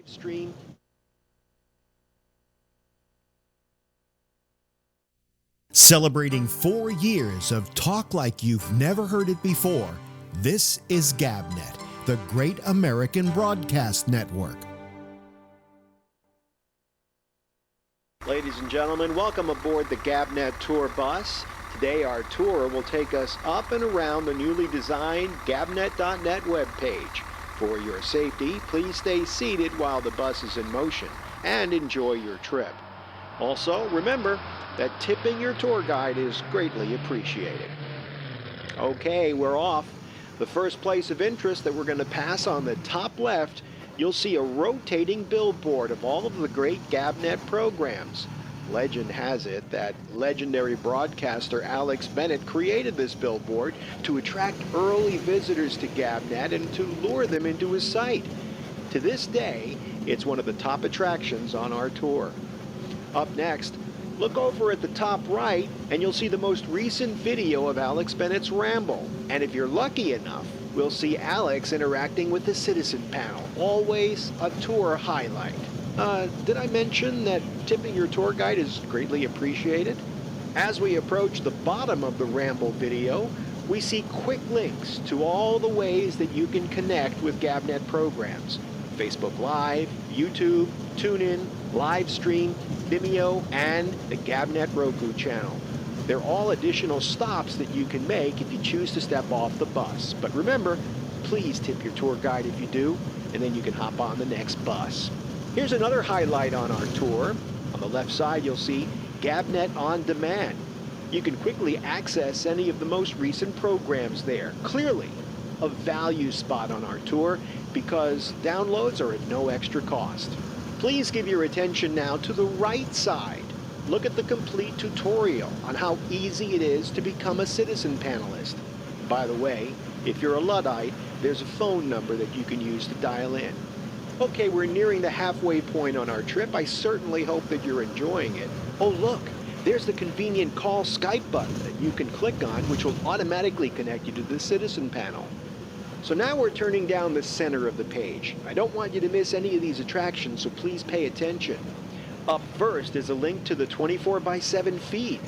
Stream. Celebrating 4 years of talk like you've never heard it before, this is GabNet, the Great American Broadcast Network. Ladies and gentlemen, welcome aboard the GabNet Tour bus. Today our tour will take us up and around the newly designed gabnet.net webpage. For your safety, please stay seated while the bus is in motion and enjoy your trip. Also, remember that tipping your tour guide is greatly appreciated. Okay, we're off. The first place of interest that we're going to pass on the top left, you'll see a rotating billboard of all of the great GabNet programs. Legend has it that legendary broadcaster Alex Bennett created this billboard to attract early visitors to GabNet and to lure them into his site. To this day, it's one of the top attractions on our tour. Up next, look over at the top right and you'll see the most recent video of Alex Bennett's Ramble. And if you're lucky enough, we'll see Alex interacting with the citizen panel. Always a tour highlight. Did I mention that tipping your tour guide is greatly appreciated? As we approach the bottom of the Ramble video, we see quick links to all the ways that you can connect with GabNet programs. Facebook Live, YouTube, TuneIn, Livestream, Vimeo, and the GabNet Roku channel. They're all additional stops that you can make if you choose to step off the bus. But remember, please tip your tour guide if you do, and then you can hop on the next bus. Here's another highlight on our tour. On the left side, you'll see GabNet On Demand. You can quickly access any of the most recent programs there. Clearly, a value spot on our tour because downloads are at no extra cost. Please give your attention now to the right side. Look at the complete tutorial on how easy it is to become a citizen panelist. By the way, if you're a Luddite, there's a phone number that you can use to dial in. Okay, we're nearing the halfway point on our trip. I certainly hope that you're enjoying it. Oh, look, there's the convenient call Skype button that you can click on, which will automatically connect you to the citizen panel. So now we're turning down the center of the page. I don't want you to miss any of these attractions, so please pay attention. Up first is a link to the 24/7 feed.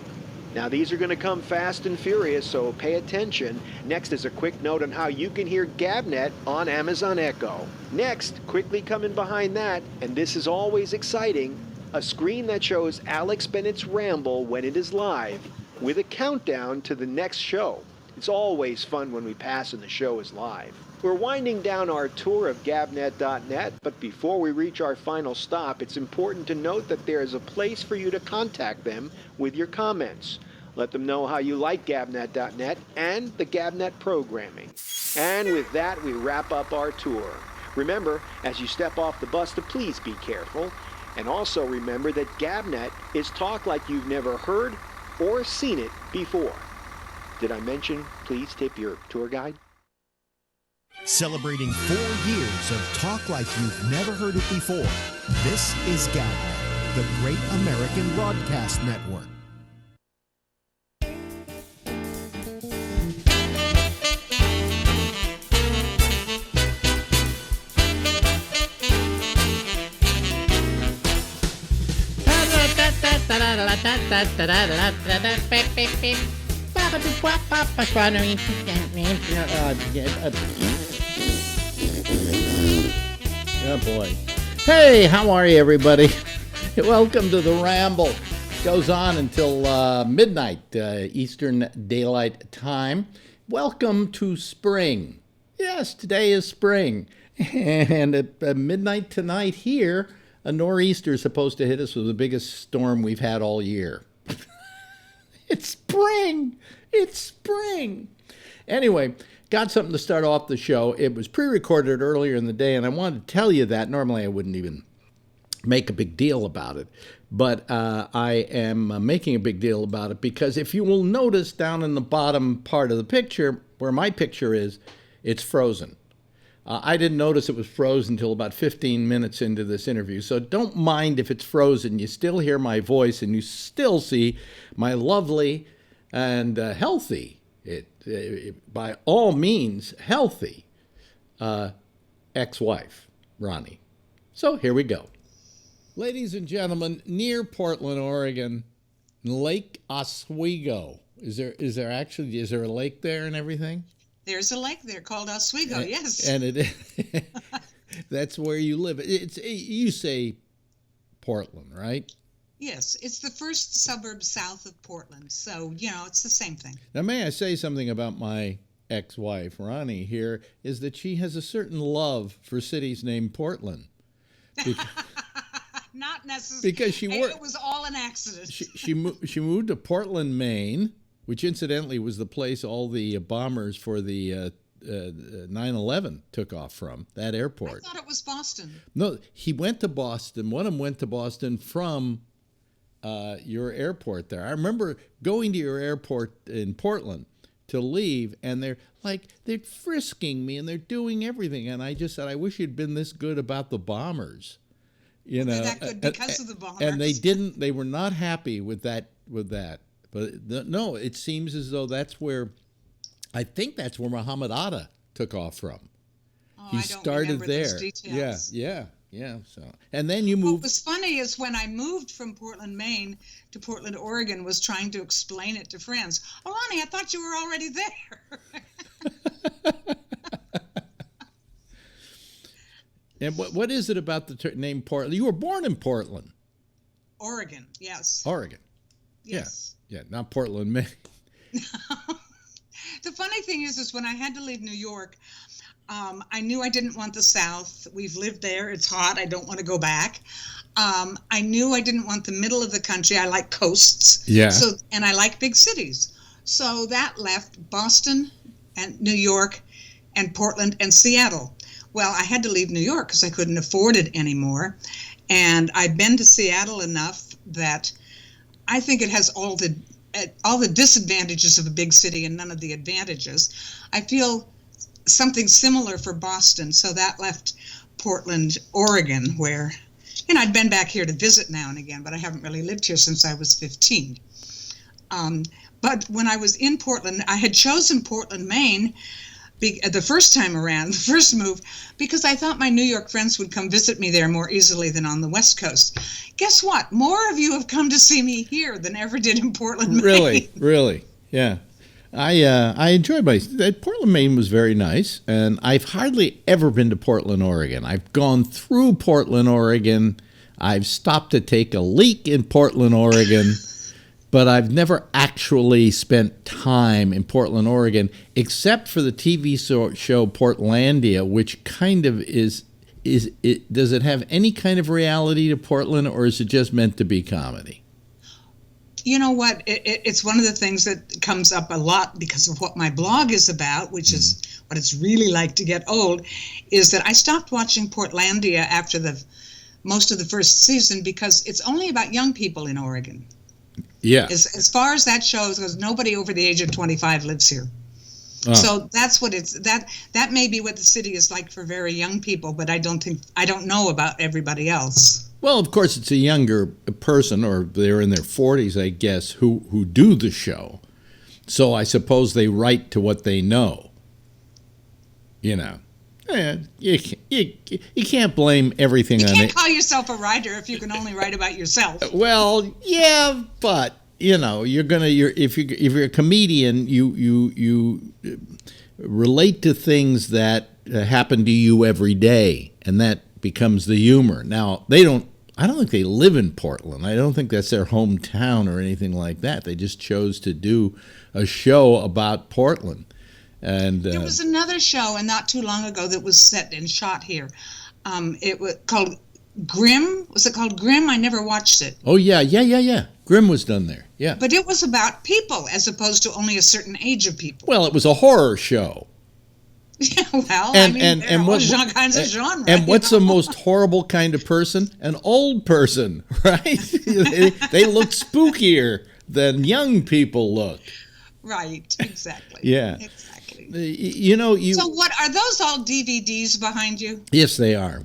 Now these are going to come fast and furious, so pay attention. Next is a quick note on how you can hear GabNet on Amazon Echo. Next, quickly coming behind that, and this is always exciting, a screen that shows Alex Bennett's Ramble when it is live, with a countdown to the next show. It's always fun when we pass and the show is live. We're winding down our tour of gabnet.net, but before we reach our final stop, it's important to note that there is a place for you to contact them with your comments. Let them know how you like gabnet.net and the GabNet programming. And with that, we wrap up our tour. Remember, as you step off the bus, to please be careful. And also remember that GabNet is talk like you've never heard or seen it before. Did I mention, please tip your tour guide? Celebrating 4 years of talk like you've never heard it before, this is GabNet, the Great American Broadcast Network. Oh boy. Hey, how are you, everybody? Welcome to the Ramble. Goes on until midnight Eastern Daylight Time. Welcome to spring. Yes, today is spring. And at midnight tonight here, a nor'easter is supposed to hit us with the biggest storm we've had all year. It's spring. It's spring. Anyway, got something to start off the show. It was pre-recorded earlier in the day, and I wanted to tell you that. Normally, I wouldn't even make a big deal about it, but I am making a big deal about it because if you will notice down in the bottom part of the picture, where my picture is, it's frozen. I didn't notice it was frozen until about 15 minutes into this interview, so don't mind if it's frozen. You still hear my voice, and you still see my lovely and healthy, by all means healthy, ex-wife, Ronnie. So here we go. Ladies and gentlemen, near Portland, Oregon, Lake Oswego. Is there a lake there and everything? There's a lake there called Oswego, yes. And that's where you live. You say Portland, right? Yes, it's the first suburb south of Portland, so, it's the same thing. Now, may I say something about my ex-wife, Ronnie, here, is that she has a certain love for cities named Portland. Not necessarily. Because it was all an accident. She moved to Portland, Maine, which incidentally was the place all the bombers for the 9/11 took off from, that airport. I thought it was Boston. No, he went to Boston. One of them went to Boston from your airport there. I remember going to your airport in Portland to leave, and they're frisking me and they're doing everything. And I just said, I wish you'd been this good about the bombers. They're that good because of the bombers. And they were not happy with that. But no, it seems as though I think that's where Muhammad Atta took off from. Oh, he I don't started remember there. those details. Yeah. So, and then you moved. What was funny is when I moved from Portland, Maine to Portland, Oregon, was trying to explain it to friends. Oh, Ronnie, I thought you were already there. And what is it about the name Portland? You were born in Portland. Oregon, yes. Oregon. Yes. Yeah, not Portland, Maine. The funny thing is when I had to leave New York, I knew I didn't want the South. We've lived there. It's hot. I don't want to go back. I knew I didn't want the middle of the country. I like coasts. Yeah. And I like big cities. So that left Boston and New York and Portland and Seattle. Well, I had to leave New York because I couldn't afford it anymore. And I've been to Seattle enough that I think it has all the disadvantages of a big city and none of the advantages. I feel something similar for Boston, so that left Portland, Oregon, where, I'd been back here to visit now and again, but I haven't really lived here since I was 15. But when I was in Portland, I had chosen Portland, Maine, the first time around, the first move, because I thought my New York friends would come visit me there more easily than on the West Coast. Guess what? More of you have come to see me here than ever did in Portland, Maine. Really, yeah. I enjoyed Portland, Maine was very nice, and I've hardly ever been to Portland, Oregon. I've gone through Portland, Oregon. I've stopped to take a leak in Portland, Oregon. But I've never actually spent time in Portland, Oregon, except for the TV show Portlandia, which kind of does it have any kind of reality to Portland, or is it just meant to be comedy? You know what? It's one of the things that comes up a lot because of what my blog is about, which is what it's really like to get old, is that I stopped watching Portlandia after most of the first season because it's only about young people in Oregon. Yeah. As far as that shows, because nobody over the age of 25 lives here. Oh. So that's what that may be what the city is like for very young people, but I don't know about everybody else. Well, of course, it's a younger person, or they're in their 40s, I guess, who do the show. So I suppose they write to what they know. You can't blame everything on it. You can't call yourself a writer if you can only write about yourself. Well, yeah, but if you're a comedian, you relate to things that happen to you every day, and that becomes the humor. Now, I don't think they live in Portland. I don't think that's their hometown or anything like that. They just chose to do a show about Portland. And there was another show, and not too long ago, that was set and shot here. It was called Grimm. Was it called Grimm? I never watched it. Oh, yeah. Grimm was done there, yeah. But it was about people as opposed to only a certain age of people. Well, it was a horror show. Yeah, well, there are all kinds of genres. And what's the most horrible kind of person? An old person, right? They look spookier than young people look. Right, exactly. Yeah. Exactly. So what, are those all DVDs behind you? Yes, they are.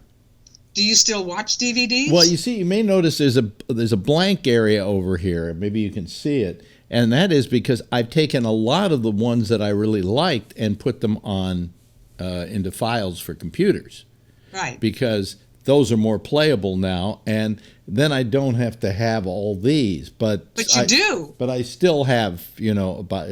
Do you still watch DVDs? Well, you may notice there's a blank area over here. Maybe you can see it. And that is because I've taken a lot of the ones that I really liked and put them on into files for computers. Right. Because those are more playable now, and then I don't have to have all these. But you do. But I still have, about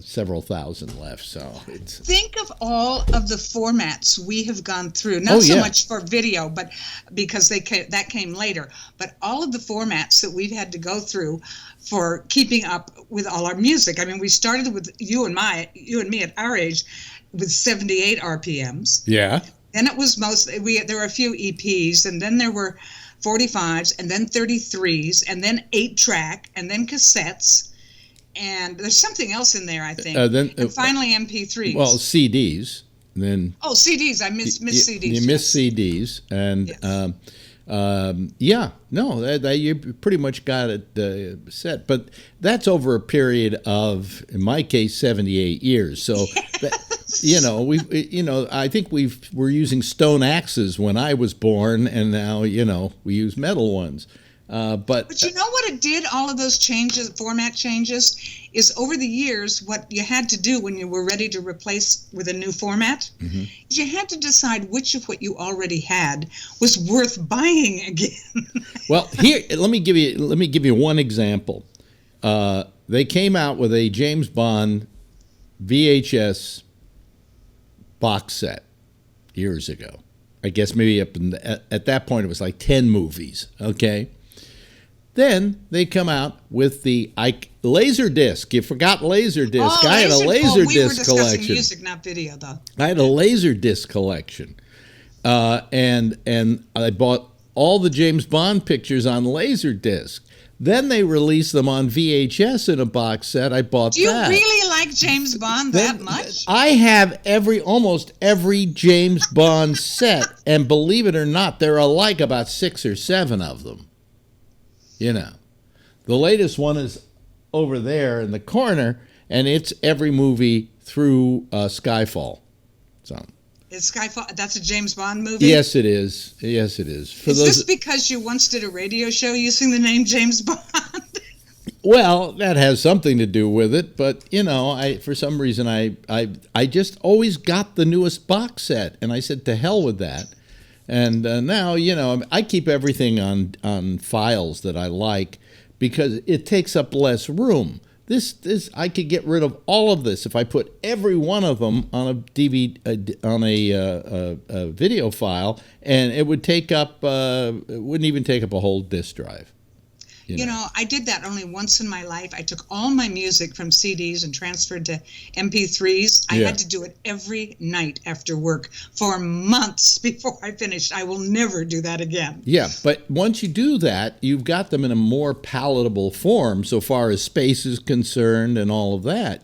several thousand left. So it's. Think of all of the formats we have gone through. Not so much for video, but because that came later. But all of the formats that we've had to go through for keeping up with all our music. I mean, we started with you and me at our age with 78 RPMs. Yeah. Then it was there were a few EPs, and then there were 45s, and then 33s, and then 8-track, and then cassettes, and there's something else in there, I think. And finally MP3s. Well, CDs. Then. Oh, CDs! I missed CDs. You missed CDs, and that you pretty much got it set. But that's over a period of, in my case, 78 years. So. Yes. I think we're using stone axes when I was born, and now, we use metal ones. But you know what it did, all of those changes, format changes, is over the years, what you had to do when you were ready to replace with a new format, is you had to decide which of what you already had was worth buying again. Well, here, let me give you one example. They came out with a James Bond VHS box set years ago. I guess maybe at that point it was like 10 movies, okay? Then they come out with the Laserdisc. You forgot Laserdisc. I had a Laserdisc we were discussing collection. Music, not video, though. I had a Laserdisc collection. And I bought all the James Bond pictures on Laserdisc. Then they released them on VHS in a box set. I bought that. Do you really like James Bond that much? I have almost every James Bond set, and believe it or not, there are like about 6 or 7 of them. The latest one is over there in the corner, and it's every movie through Skyfall. So. Is Skyfall? That's a James Bond movie? Yes, it is. Yes, it is. Is this because you once did a radio show using the name James Bond? Well, that has something to do with it, but for some reason I just always got the newest box set, and I said to hell with that. And now I keep everything on files that I like because it takes up less room. This I could get rid of all of this if I put every one of them on a DVD on a video file, and it would take up it wouldn't even take up a whole disk drive. I did that only once in my life. I took all my music from CDs and transferred to MP3s. I had to do it every night after work for months before I finished. I will never do that again. Yeah, but once you do that, you've got them in a more palatable form so far as space is concerned and all of that.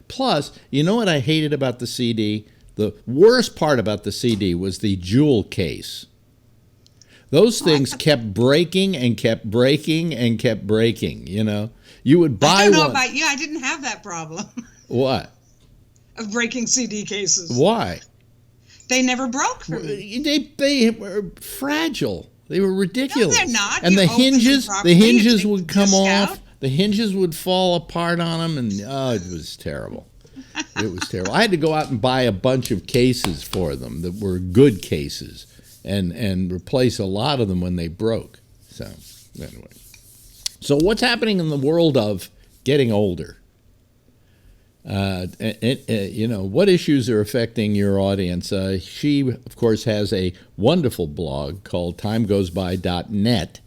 Plus, what I hated about the CD? The worst part about the CD was the jewel case. Those things kept breaking and kept breaking and kept breaking, You would buy one. I don't know about you. I didn't have that problem. What? Of breaking CD cases. Why? They never broke for me. They were fragile. They were ridiculous. No, they're not. And the hinges would come off. Out. The hinges would fall apart on them, and it was terrible. It was terrible. I had to go out and buy a bunch of cases for them that were good cases. And replace a lot of them when they broke. So, anyway. So what's happening in the world of getting older? What issues are affecting your audience? She, of course, has a wonderful blog called timegoesby.net,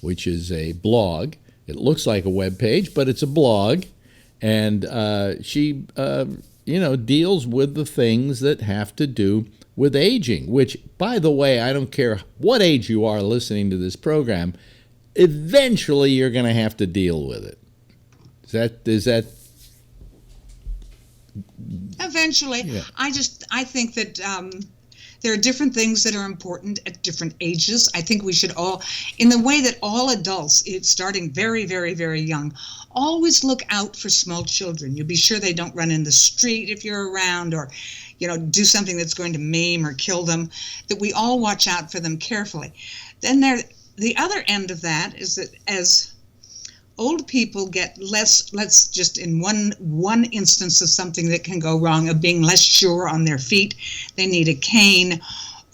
which is a blog. It looks like a web page, but it's a blog. And she, deals with the things that have to do with aging, which, by the way, I don't care what age you are listening to this program, eventually you're going to have to deal with it. Is that? Eventually. Yeah. I think that there are different things that are important at different ages. I think we should all, in the way that all adults, starting very, very, very young, always look out for small children. You'll be sure they don't run in the street if you're around, or do something that's going to maim or kill them, that we all watch out for them carefully. Then the other end of that is that as old people get less, let's just in one instance of something that can go wrong, of being less sure on their feet, they need a cane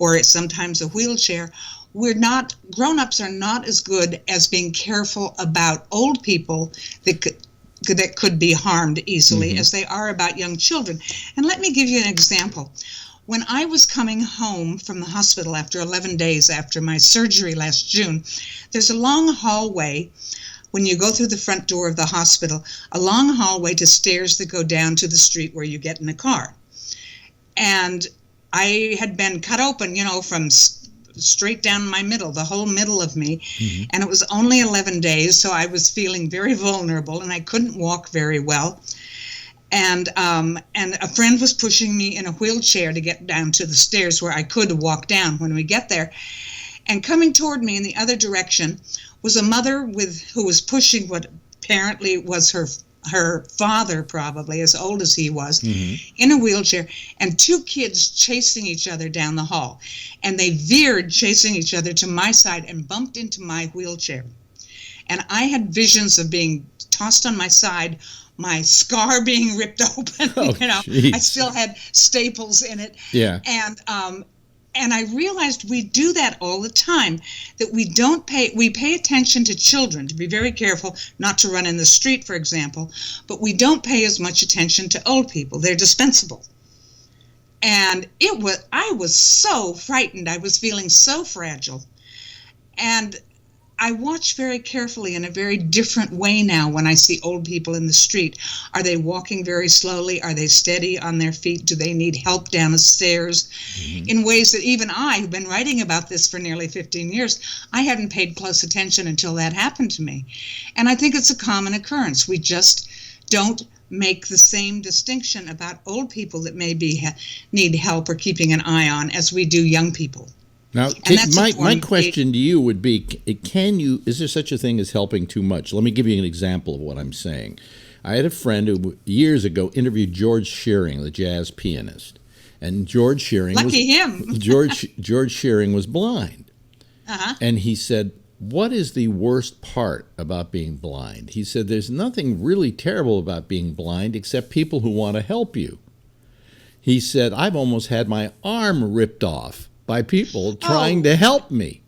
or sometimes a wheelchair. grown-ups are not as good as being careful about old people that could be harmed easily as they are about young children. And let me give you an example. When I was coming home from the hospital after 11 days after my surgery last June, there's a long hallway when you go through the front door of the hospital, a long hallway to stairs that go down to the street where you get in a car. And I had been cut open, from straight down my middle, the whole middle of me. And it was only 11 days, so I was feeling very vulnerable, and I couldn't walk very well. And a friend was pushing me in a wheelchair to get down to the stairs where I could walk down when we get there. And coming toward me in the other direction was a mother who was pushing what apparently was her father, probably as old as he was, in a wheelchair, and two kids chasing each other down the hall. And they veered, chasing each other, to my side and bumped into my wheelchair. And I had visions of being tossed on my side, my scar being ripped open. Geez. I still had staples in it. Yeah. And I realized we do that all the time, that we pay attention to children, to be very careful not to run in the street, for example, but we don't pay as much attention to old people. They're dispensable. And I was so frightened. I was feeling so fragile. And I watch very carefully in a very different way now when I see old people in the street. Are they walking very slowly? Are they steady on their feet? Do they need help down the stairs? In ways that even I, who've been writing about this for nearly 15 years, I hadn't paid close attention until that happened to me. And I think it's a common occurrence. We just don't make the same distinction about old people that maybe need help or keeping an eye on as we do young people. Now, my question to you would be, is there such a thing as helping too much? Let me give you an example of what I'm saying. I had a friend who years ago interviewed George Shearing, the jazz pianist. And George Shearing George Shearing was blind. And he said, what is the worst part about being blind? He said, there's nothing really terrible about being blind except people who want to help you. He said, I've almost had my arm ripped off by people trying to help me.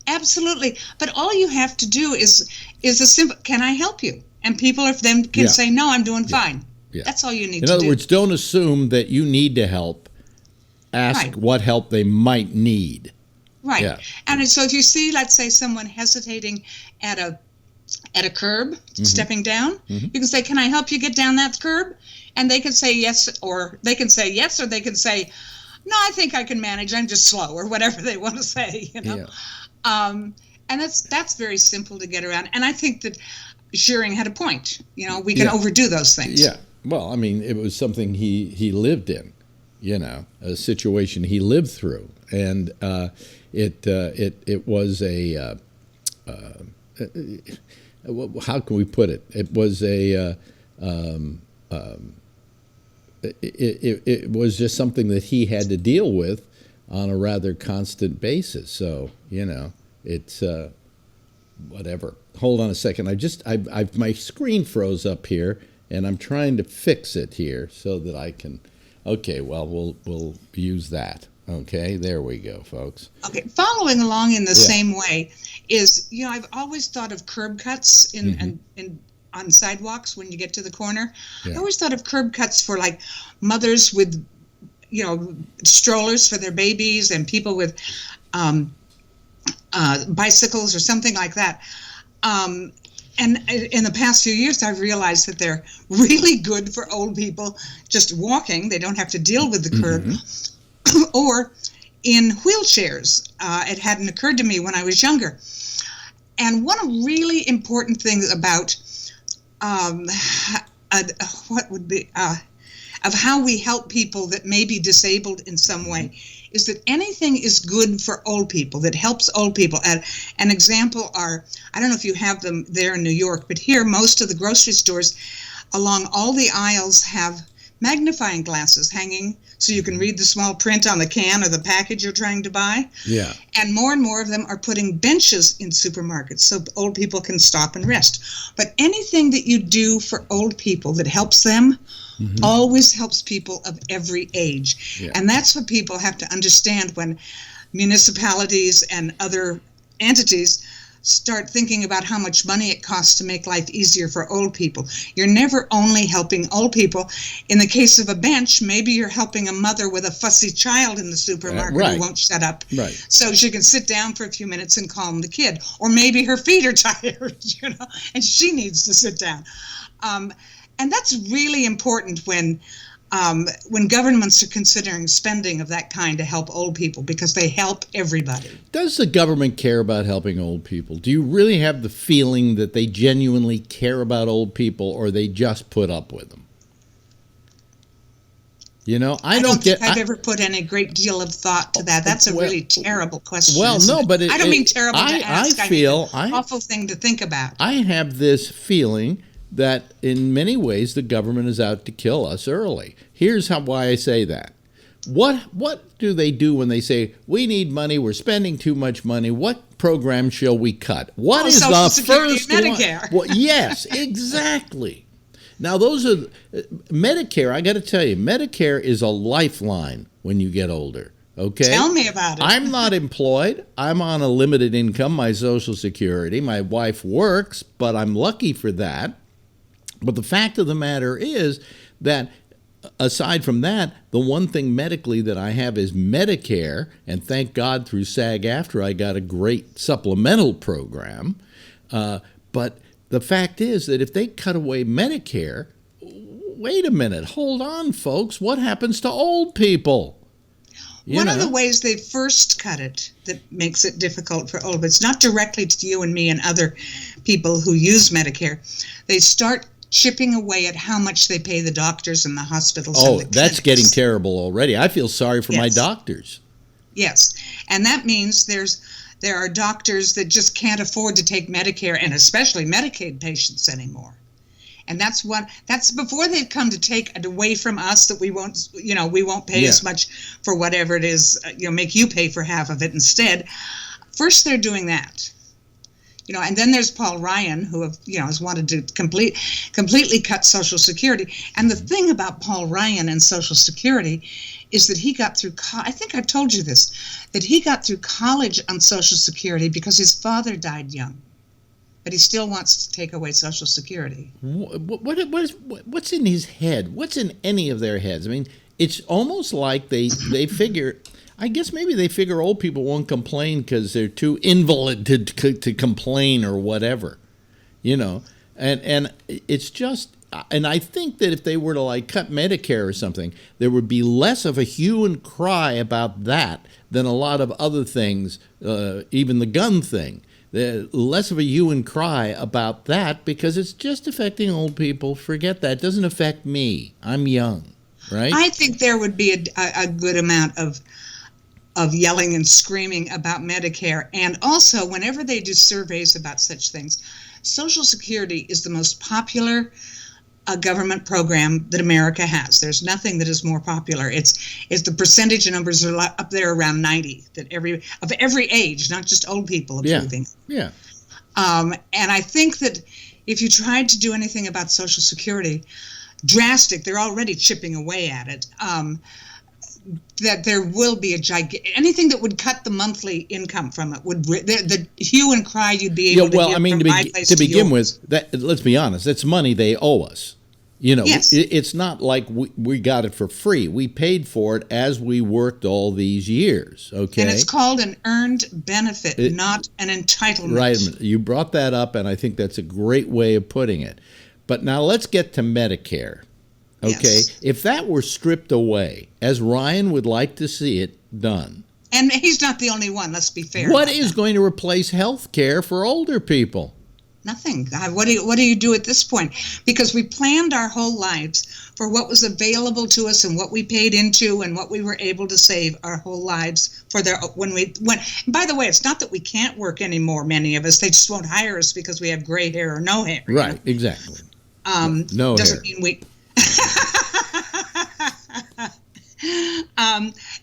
Absolutely. But all you have to do is a simple, can I help you? And people can say, no, I'm doing fine. Yeah. That's all you need to do. In other words, don't assume that you need to help. Ask what help they might need. Right. Yeah. And so if you see, let's say, someone hesitating at a curb, stepping down, you can say, can I help you get down that curb? And they can say yes, or they can say, no, I think I can manage. I'm just slow, or whatever they want to say, Yeah. And that's very simple to get around. And I think that Shearing had a point. We can overdo those things. Yeah. Well, I mean, it was something he lived in, a situation he lived through, and it was a how can we put it? It was It was just something that he had to deal with on a rather constant basis. So, it's whatever. Hold on a second. My screen froze up here, and I'm trying to fix it here so that I can. Okay, well, we'll use that. Okay, there we go, folks. Okay, following along in the same way is, I've always thought of curb cuts on sidewalks when you get to the corner. I always thought of curb cuts for like mothers with, strollers for their babies and people with bicycles or something like that. And in the past few years, I've realized that they're really good for old people just walking. They don't have to deal with the curb. Or in wheelchairs. It hadn't occurred to me when I was younger. And one really important thing about of how we help people that may be disabled in some way is that anything is good for old people, that helps old people. An example are, I don't know if you have them there in New York, but here most of the grocery stores along all the aisles have magnifying glasses hanging so you can read the small print on the can or the package you're trying to buy. Yeah. And more of them are putting benches in supermarkets so old people can stop and rest. But anything that you do for old people that helps them always helps people of every age. Yeah. And that's what people have to understand when municipalities and other entities start thinking about how much money it costs to make life easier for old people. You're never only helping old people. In the case of a bench, maybe you're helping a mother with a fussy child in the supermarket right. who won't shut up. Right. So she can sit down for a few minutes and calm the kid. Or maybe her feet are tired, and she needs to sit down. And that's really important when governments are considering spending of that kind to help old people, because they help everybody. Does the government care about helping old people? Do you really have the feeling that they genuinely care about old people, or they just put up with them? I don't think I've ever put any great deal of thought to that. That's a really terrible question. Well, no, but I don't mean terrible to ask. I feel an awful thing to think about. I have this feeling that in many ways the government is out to kill us early. Here's why I say that. What do they do when they say, we need money, we're spending too much money, what program shall we cut? What is Social the Security, first Medicare. one? Well, yes, exactly. Now, those are Medicare. I got to tell you, Medicare is a lifeline when you get older. Okay. Tell me about it. I'm not employed. I'm on a limited income, my Social Security. My wife works, but I'm lucky for that. But the fact of the matter is that aside from that, the one thing medically that I have is Medicare, and thank God through SAG-AFTRA I got a great supplemental program. But the fact is that if they cut away Medicare, wait a minute, hold on, folks, what happens to old people? One of the ways they first cut it that makes it difficult for old, but it's not directly to you and me and other people who use Medicare, they start chipping away at how much they pay the doctors and the hospitals. Oh, and the that's clinics. getting terrible already. I feel sorry for my doctors. Yes, and that means there are doctors that just can't afford to take Medicare, and especially Medicaid patients anymore. And that's before they've come to take it away from us, that we won't pay as much for whatever it is, make you pay for half of it instead. First, they're doing that. And then there's Paul Ryan, who has wanted to completely cut Social Security. And the thing about Paul Ryan and Social Security is that he got through, I think I've told you this, that he got through college on Social Security because his father died young. But he still wants to take away Social Security. What's in his head? What's in any of their heads? I mean, it's almost like they figure, I guess maybe they figure old people won't complain because they're too invalid to complain or whatever, and it's just, and I think that if they were to cut Medicare or something, there would be less of a hue and cry about that than a lot of other things, even the gun thing. Less of a hue and cry about that because it's just affecting old people. Forget that. It doesn't affect me. I'm young, right? I think there would be a good amount of yelling and screaming about Medicare. And also, whenever they do surveys about such things, Social Security is the most popular government program that America has. There's nothing that is more popular. It's the percentage numbers are up there around 90 that every age, not just old people, approving. Yeah. And I think that if you tried to do anything about Social Security, they're already chipping away at it. That there will be anything that would cut the monthly income from it would the hue and cry you'd be able to well, get I mean, from my place to begin yours. with, that, let's be honest, that's money they owe us. Yes. It's not like we got it for free. We paid for it as we worked all these years. Okay, and it's called an earned benefit, not an entitlement. Right. You brought that up, and I think that's a great way of putting it. But now let's get to Medicare. Okay, Yes. If that were stripped away, as Ryan would like to see it done, And he's not the only one. Let's be fair. what about is that. going to replace health care for older people? Nothing. What do you do at this point? Because we planned our whole lives for what was available to us and what we paid into and what we were able to save our whole lives for when. By the way, it's not that we can't work anymore. Many of us, they just won't hire us because we have gray hair or no hair. Right. Exactly. No doesn't hair. mean we.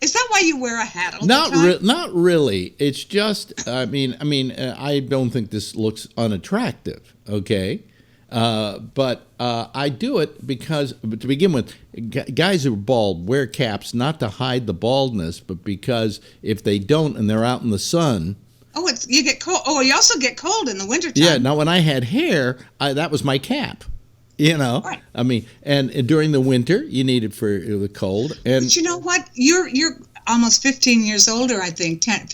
Is that why you wear a hat all the time? Not really. It's just, I mean, I don't think this looks unattractive. Okay, But I do it because, to begin with, guys who are bald wear caps not to hide the baldness, but because if they don't and they're out in the sun. Oh, you get cold. Oh, you also get cold in the wintertime. Yeah, now when I had hair, that was my cap. Right. I mean, and during the winter, you need it for the cold. But you know what? You're almost 15 years older, I think, 10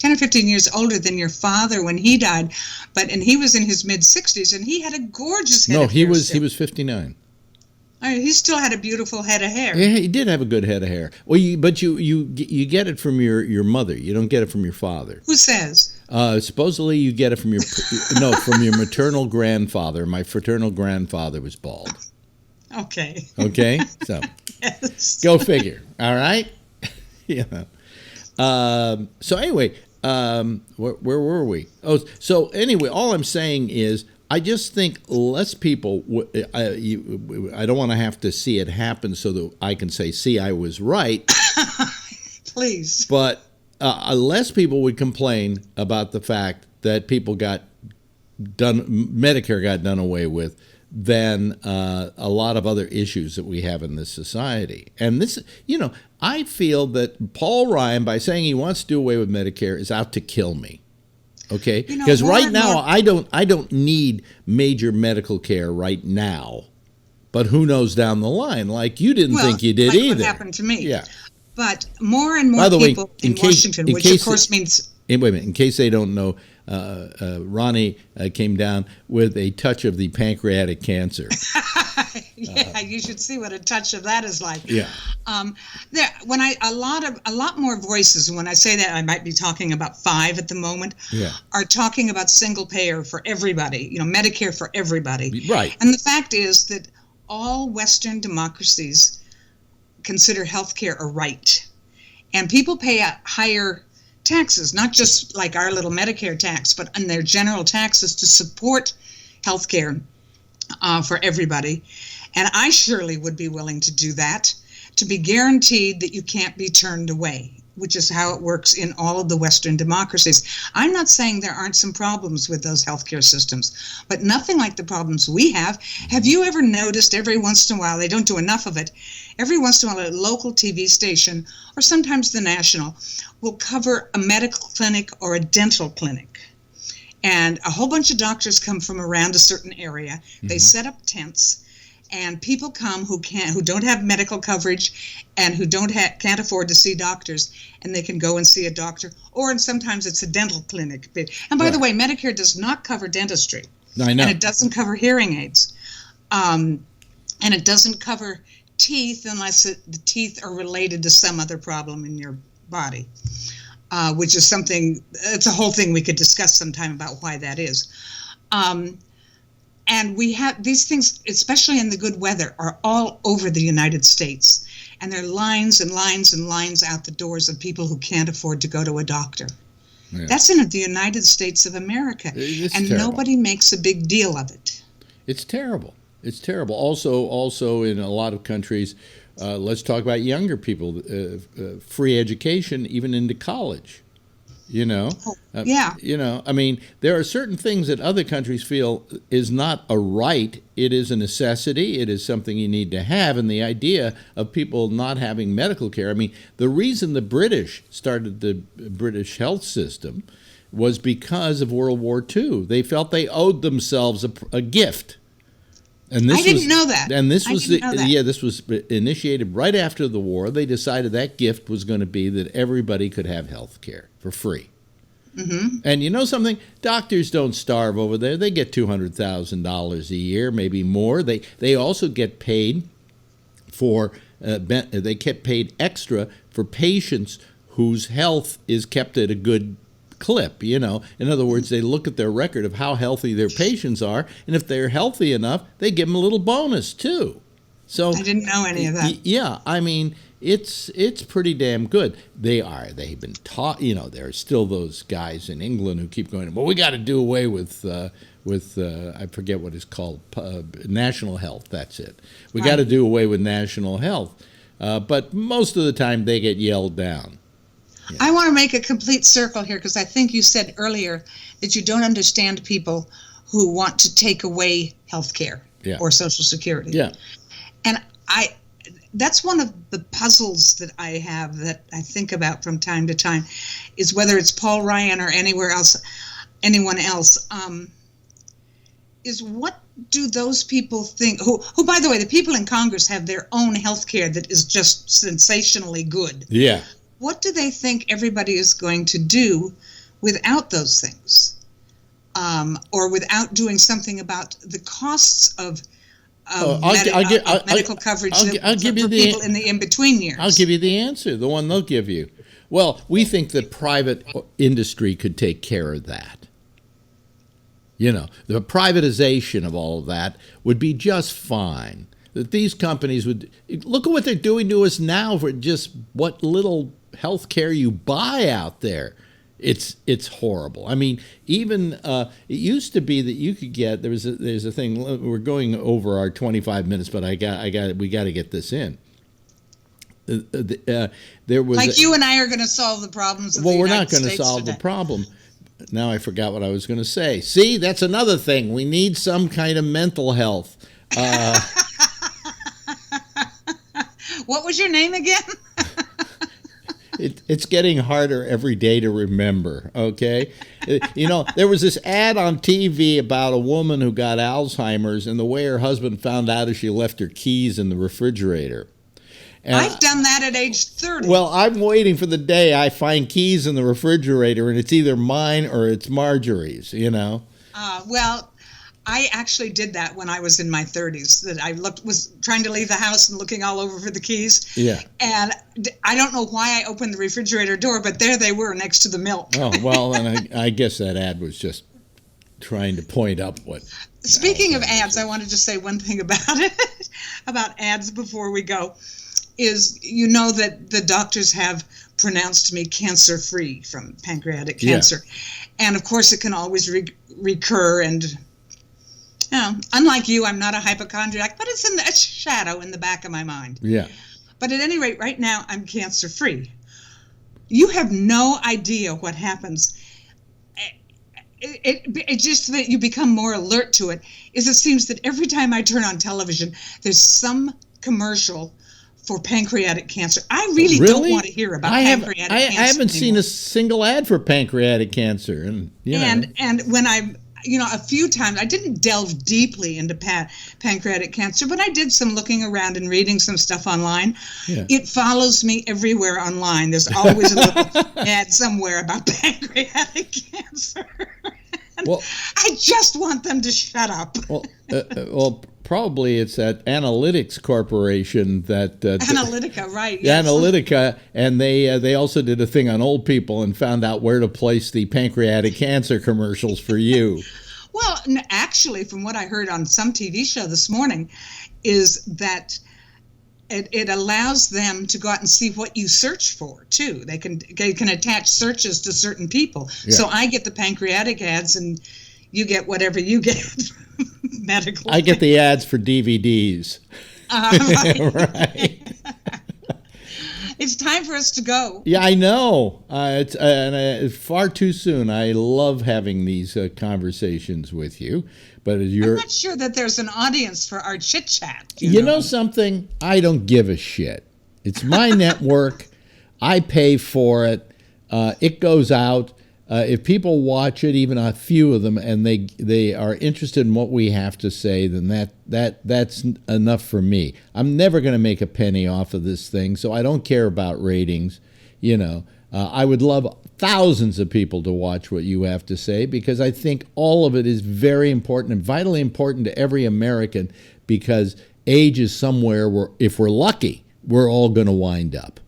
or 15 years older than your father when he died. And he was in his mid-60s, and he had a gorgeous head of hair. No, he was 59. He still had a beautiful head of hair. Yeah, he did have a good head of hair. Well, but you get it from your mother. You don't get it from your father. Who says? Supposedly you get it from from your maternal grandfather. My fraternal grandfather was bald. Okay. Okay, so Yes. go figure. All right. Yeah. So anyway, where were we? Oh, so anyway, all I'm saying is, I just think less people. I don't want to have to see it happen so that I can say, "See, I was right." Please. But less people would complain about the fact that Medicare got done away with, than a lot of other issues that we have in this society. And this, I feel that Paul Ryan, by saying he wants to do away with Medicare, is out to kill me. Okay, because right now I don't need major medical care right now, but who knows down the line? Like you didn't think you did either. What happened to me? Yeah. But more and more By the way, people in Washington, which of course means. Wait a minute. In case they don't know, Ronnie came down with a touch of the pancreatic cancer. Yeah, you should see what a touch of that is like. Yeah. A lot more voices. When I say that, I might be talking about 5 at the moment. Yeah. Are talking about single payer for everybody. Medicare for everybody. Right. And the fact is that all Western democracies consider healthcare a right, and people pay a higher taxes, not just like our little Medicare tax, but in their general taxes to support healthcare for everybody. And I surely would be willing to do that, to be guaranteed that you can't be turned away, which is how it works in all of the Western democracies. I'm not saying there aren't some problems with those healthcare systems, but nothing like the problems we have. Have you ever noticed every once in a while, they don't do enough of it, every once in a while a local TV station, or sometimes the national, will cover a medical clinic or a dental clinic. And a whole bunch of doctors come from around a certain area. Mm-hmm. They set up tents, and people come who don't have medical coverage and who can't afford to see doctors, and they can go and see a doctor. Or sometimes it's a dental clinic. And by the way, Medicare does not cover dentistry. I know. And it doesn't cover hearing aids. And it doesn't cover teeth unless the teeth are related to some other problem in your body, which is something, it's a whole thing we could discuss sometime about why that is. And we have these things, especially in the good weather, are all over the United States. And there are lines and lines and lines out the doors of people who can't afford to go to a doctor. Yeah. That's in the United States of America. And terrible. Nobody makes a big deal of it. It's terrible. It's terrible. Also in a lot of countries, let's talk about younger people, free education, even into college. Yeah. I mean, there are certain things that other countries feel is not a right. It is a necessity. It is something you need to have. And the idea of people not having medical care. I mean, the reason the British started the British health system was because of World War II. They felt they owed themselves a gift. And this I didn't know that. And this was this was initiated right after the war. They decided that gift was going to be that everybody could have health care for free. Mm-hmm. And you know something? Doctors don't starve over there. They get $200,000 a year, maybe more. They also get paid for they get paid extra for patients whose health is kept at a good clip. In other words, they look at their record of how healthy their patients are, and if they're healthy enough, they give them a little bonus too. So I didn't know any of that. Yeah, I mean, it's pretty damn good. They've been taught. There are still those guys in England who keep going, well, we got to do away with I forget what it's called, national health. That's it. We got to do away with national health, but most of the time they get yelled down. Yeah. I want to make a complete circle here because I think you said earlier that you don't understand people who want to take away health care or Social Security. Yeah. And that's one of the puzzles that I have that I think about from time to time, is whether it's Paul Ryan or anyone else, is what do those people think, who, by the way, the people in Congress have their own health care that is just sensationally good. Yeah. What do they think everybody is going to do without those things? Or without doing something about the costs of medical coverage for people in the in-between years? I'll give you the answer, the one they'll give you. Well, we think that private industry could take care of that. You know, the privatization of all of that would be just fine. That these companies would look at what they're doing to us now for just what little health care you buy out there. It's horrible. I mean, even it used to be that you could get there's a thing. We're going over our 25 minutes, but we got to get this in. There was you and I are going to solve the problems. Well, we're not going to solve the problem. Now I forgot what I was going to say. See, that's another thing. We need some kind of mental health. What was your name again? It's getting harder every day to remember, okay? You know, there was this ad on TV about a woman who got Alzheimer's, and the way her husband found out is she left her keys in the refrigerator. And I've done that at age 30. Well, I'm waiting for the day I find keys in the refrigerator, and it's either mine or it's Marjorie's, you know? Well, I actually did that when I was in my 30s. That I was trying to leave the house and looking all over for the keys. Yeah. And I don't know why I opened the refrigerator door, but there they were next to the milk. Oh, well, and I guess that ad was just trying to point up what. Speaking of ads, I wanted to say one thing about it, about ads before we go, is you know that the doctors have pronounced me cancer-free from pancreatic cancer. Yeah. And, of course, it can always recur and... unlike you, I'm not a hypochondriac, but it's in the shadow in the back of my mind. Yeah. But at any rate, right now, I'm cancer-free. You have no idea what happens. It just that you become more alert to it. It seems that every time I turn on television, there's some commercial for pancreatic cancer. I really don't want to hear about pancreatic cancer. I haven't seen a single ad for pancreatic cancer, and when I'm. A few times, I didn't delve deeply into pancreatic cancer, but I did some looking around and reading some stuff online. Yeah. It follows me everywhere online. There's always a little ad somewhere about pancreatic cancer. Well, I just want them to shut up. Well, probably it's that Analytics Corporation that... Analytica, right. Yes. Analytica, and they also did a thing on old people and found out where to place the pancreatic cancer commercials for you. Well, actually, from what I heard on some TV show this morning, is that it allows them to go out and see what you search for, too. They can attach searches to certain people. Yeah. So I get the pancreatic ads, and you get whatever you get. Medical. I get the ads for DVDs. Right. Right. It's time for us to go. Yeah, I know. It's far too soon. I love having these conversations with you, but I'm not sure that there's an audience for our chit chat. You know something? I don't give a shit. It's my network. I pay for it. It goes out. If people watch it, even a few of them, and they are interested in what we have to say, then that's enough for me. I'm never going to make a penny off of this thing, so I don't care about ratings. I would love thousands of people to watch what you have to say, because I think all of it is very important and vitally important to every American, because age is somewhere where, if we're lucky, we're all going to wind up.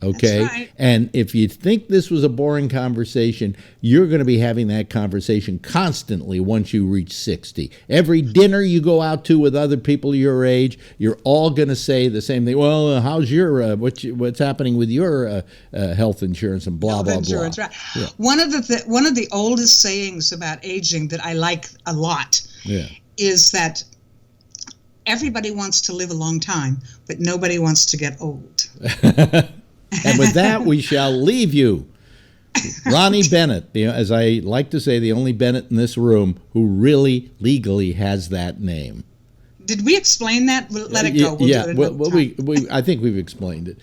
Okay? That's right. And if you think this was a boring conversation, you're going to be having that conversation constantly once you reach 60. Every dinner you go out to with other people your age, you're all going to say the same thing. Well, how's your what's happening with your health insurance and blah, blah, blah. Right. Yeah. One of the oldest sayings about aging that I like a lot is that everybody wants to live a long time, but nobody wants to get old. And with that, we shall leave you Ronnie Bennett, as I like to say, the only Bennett in this room who really legally has that name. Did we explain that? Let it go. We'll yeah, do it another time. I think we've explained it.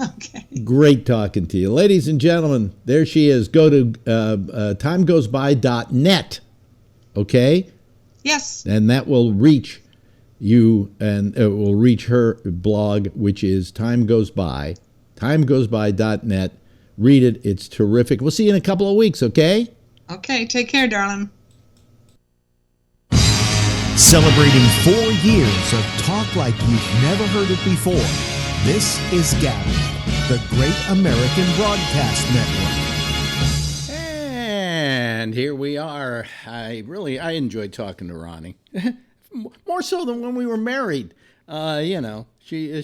Okay. Great talking to you. Ladies and gentlemen, there she is. Go to timegoesby.net, okay? Yes. And that will reach you, and it will reach her blog, which is timegoesby.net. Read it. It's terrific. We'll see you in a couple of weeks, okay? Okay. Take care, darling. Celebrating 4 years of talk like you've never heard it before. This is GABNET, the Great American Broadcast Network. And here we are. I enjoyed talking to Ronnie. More so than when we were married. She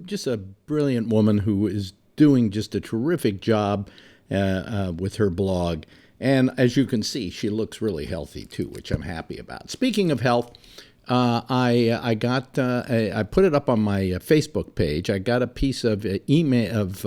just a brilliant woman who is doing just a terrific job with her blog. And as you can see, she looks really healthy too, which I'm happy about. Speaking of health, I put it up on my Facebook page. I got a piece of email of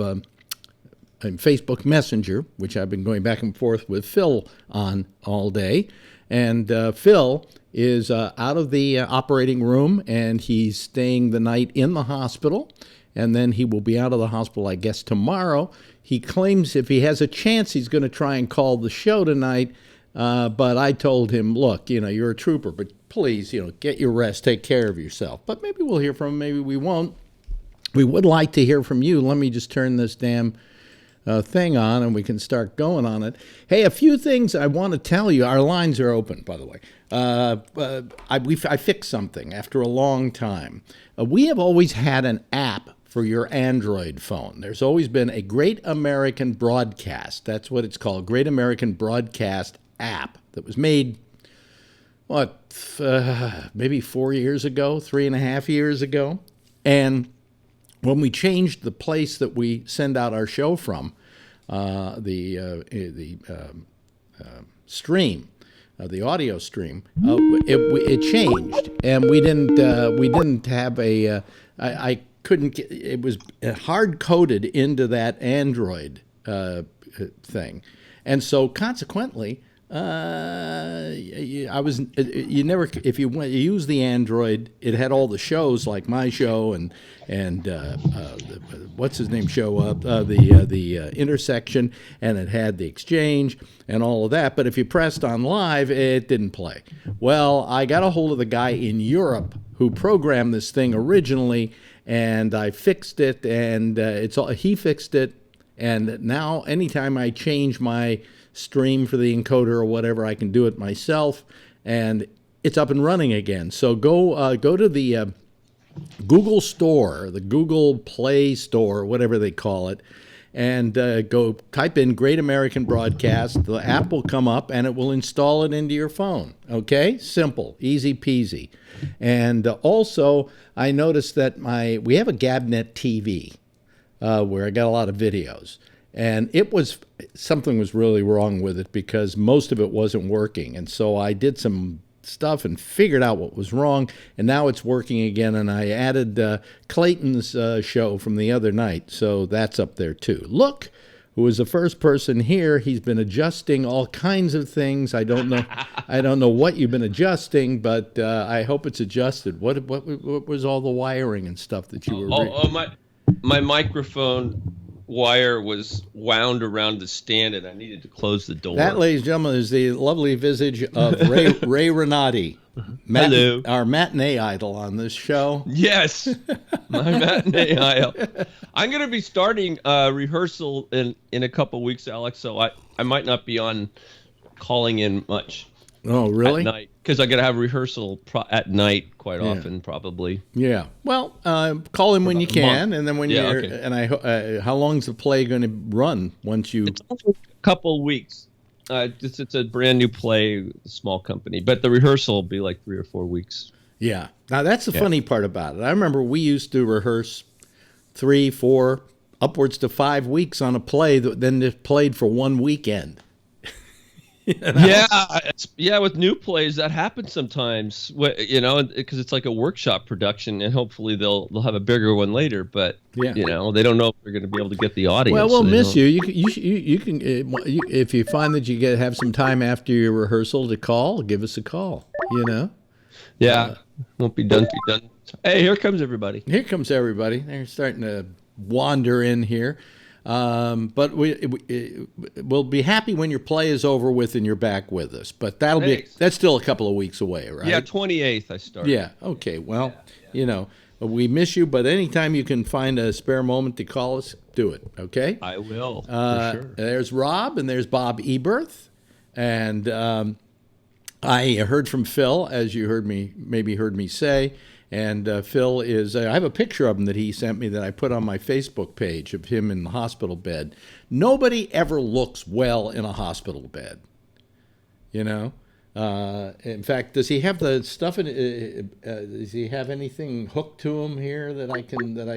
Facebook Messenger, which I've been going back and forth with Phil on all day. And Phil is out of the operating room, and he's staying the night in the hospital. And then he will be out of the hospital, I guess, tomorrow. He claims if he has a chance, he's going to try and call the show tonight. But I told him, look, you're a trooper, but please, get your rest, take care of yourself. But maybe we'll hear from him, maybe we won't. We would like to hear from you. Let me just turn this damn thing on, and we can start going on it. Hey, a few things I want to tell you. Our lines are open, by the way. I fixed something after a long time. We have always had an app for your Android phone. There's always been a Great American Broadcast. That's what it's called, Great American Broadcast app that was made, maybe 4 years ago, 3.5 years ago. And when we changed the place that we send out our show from, the stream, the audio stream, it changed, and we didn't have a. I couldn't get, it was hard coded into that Android thing, and so consequently. I was you never if you use the Android, it had all the shows like my show and what's his name show up the intersection, and it had the exchange and all of that. But if you pressed on live, it didn't play. Well, I got a hold of the guy in Europe who programmed this thing originally, and I fixed it, and he fixed it, and now anytime I change my stream for the encoder or whatever, I can do it myself, and it's up and running again. So go to the Google Store, the Google Play Store, whatever they call it, and go type in Great American Broadcast. The app will come up, and it will install it into your phone. Okay? Simple, easy peasy. And also, I noticed that we have a GABNet TV where I got a lot of videos. And something was really wrong with it because most of it wasn't working. And so I did some stuff and figured out what was wrong, and now it's working again. And I added Clayton's show from the other night, so that's up there too. Look, who was the first person here, he's been adjusting all kinds of things. I don't know what you've been adjusting, but I hope it's adjusted. What was all the wiring and stuff that you were my microphone wire was wound around the stand, and I needed to close the door. That, ladies and gentlemen, is the lovely visage of Ray Renati. Hello. Our matinee idol on this show. Yes, my matinee idol. I'm going to be starting rehearsal in a couple weeks, Alex, so I might not be on calling in much. Oh, really? At night, because I got to have rehearsal at night quite often, probably. Yeah. Well, call in when you can, and then when you're. Okay. And how long's the play going to run once you? It's only a couple weeks. It's a brand new play, small company, but the rehearsal will be like 3 or 4 weeks. Yeah. Now that's the funny part about it. I remember we used to rehearse 3, 4, upwards to 5 weeks on a play that then just played for one weekend. Yeah, with new plays that happens sometimes, because it's like a workshop production, and hopefully they'll have a bigger one later. But they don't know if they're going to be able to get the audience. Well, we'll miss you. You can if you find that you have some time after your rehearsal to call, give us a call. Yeah, won't be done. Hey, here comes everybody. They're starting to wander in here. But we'll be happy when your play is over with and you're back with us. But that's still a couple of weeks away, right? Yeah, 28th I start. Yeah. Okay. Well, we miss you, but anytime you can find a spare moment to call us, do it. Okay. I will. For sure. There's Rob and there's Bob Eberth, and I heard from Phil, as you heard me say. And Phil is, I have a picture of him that he sent me that I put on my Facebook page of him in the hospital bed. Nobody ever looks well in a hospital bed, In fact, does he have the stuff does he have anything hooked to him here that I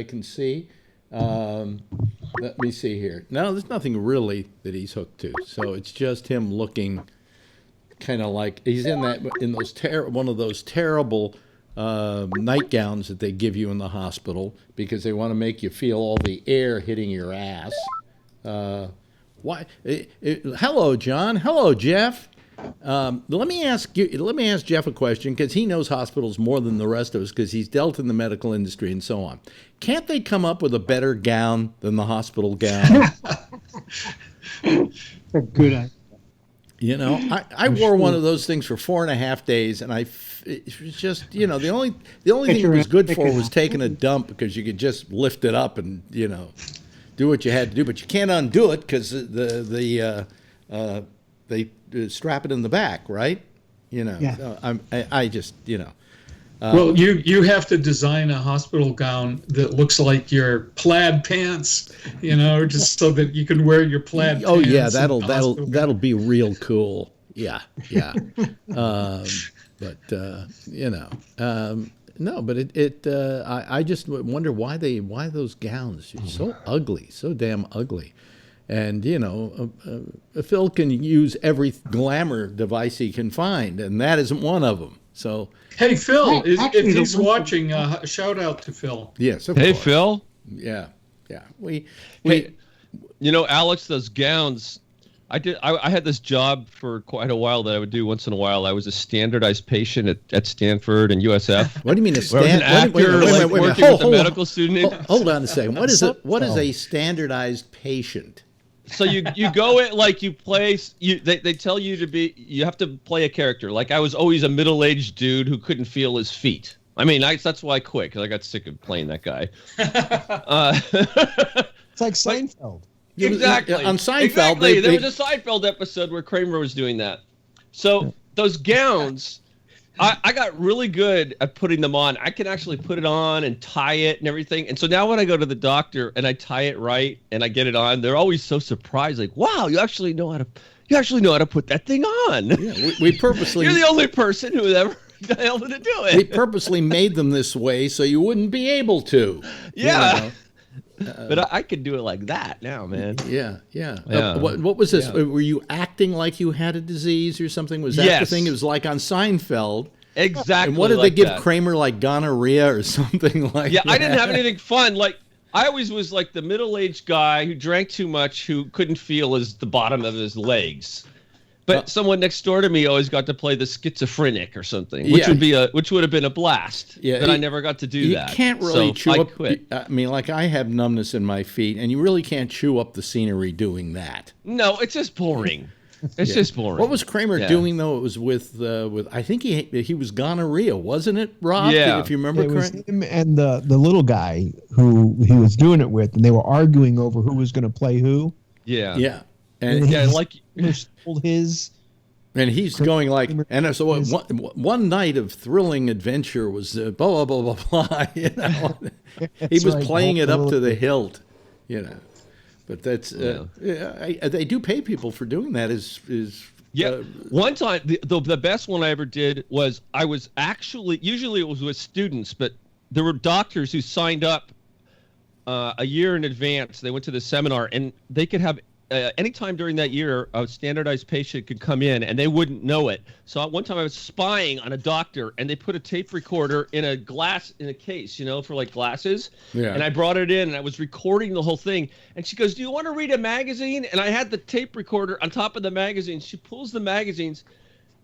can see? Let me see here. No, there's nothing really that he's hooked to. So it's just him looking kind of like he's in one of those terrible nightgowns that they give you in the hospital because they want to make you feel all the air hitting your ass. Why? Hello, John. Hello, Jeff. Let me ask Jeff a question because he knows hospitals more than the rest of us because he's dealt in the medical industry and so on. Can't they come up with a better gown than the hospital gown? A good idea. I wore one of those things for 4.5 days, and it was just, the only thing it was good for was taking a dump because you could just lift it up and, do what you had to do. But you can't undo it because they strap it in the back, right? Yeah. So I just. Well, you have to design a hospital gown that looks like your plaid pants, just so that you can wear your plaid pants. Oh yeah, that'll be real cool. Yeah. No, but I just wonder why those gowns are so ugly, so damn ugly. And, Phil can use every glamour device he can find, and that isn't one of them. So, hey, Phil, if he's watching, shout out to Phil. Yes, of course. Hey, Phil. Yeah. Hey, Alex, those gowns. I had this job for quite a while that I would do once in a while. I was a standardized patient at Stanford and USF. What do you mean wait, working with a medical student? Hold on a second. What is a standardized patient? So you go it like you play. They tell you you have to play a character. Like I was always a middle-aged dude who couldn't feel his feet. I mean, that's why I quit because I got sick of playing that guy. It's like Seinfeld. Exactly. On Seinfeld, exactly. There was a Seinfeld episode where Kramer was doing that. So those gowns, I got really good at putting them on. I can actually put it on and tie it and everything. And so now when I go to the doctor and I tie it right and I get it on, they're always so surprised, like, "Wow, you actually know how to put that thing on." Yeah, we purposely. You're the only person who ever been able to do it. We purposely made them this way so you wouldn't be able to. Yeah. But I could do it like that now, man. Yeah. What was this? Yeah. Were you acting like you had a disease or something? Was that the thing? It was like on Seinfeld. Exactly. And what did they give Kramer, like gonorrhea or something like that? Yeah, I didn't have anything fun. Like I always was like the middle-aged guy who drank too much, who couldn't feel the bottom of his legs. But someone next door to me always got to play the schizophrenic or something, which would have been a blast. Yeah, but I never got to do that. You can't really chew up. Quit. I mean, like I have numbness in my feet, and you really can't chew up the scenery doing that. No, it's just boring. It's just boring. What was Kramer doing though? It was with I think he was gonorrhea, wasn't it, Rob? Yeah, if you remember correctly. Him and the little guy who he was doing it with, and they were arguing over who was going to play who. Yeah. Yeah. And his. And he's going like, and so one night of thrilling adventure was blah, blah, blah, blah, blah, He was playing it up to the hilt, But that's, they do pay people for doing that one time, the best one I ever did was I was usually it was with students, but there were doctors who signed up a year in advance. They went to the seminar and they could have anytime during that year, a standardized patient could come in and they wouldn't know it. So one time I was spying on a doctor, and they put a tape recorder in a case, for like glasses. Yeah. And I brought it in, and I was recording the whole thing. And she goes, "Do you want to read a magazine?" And I had the tape recorder on top of the magazine. She pulls the magazines.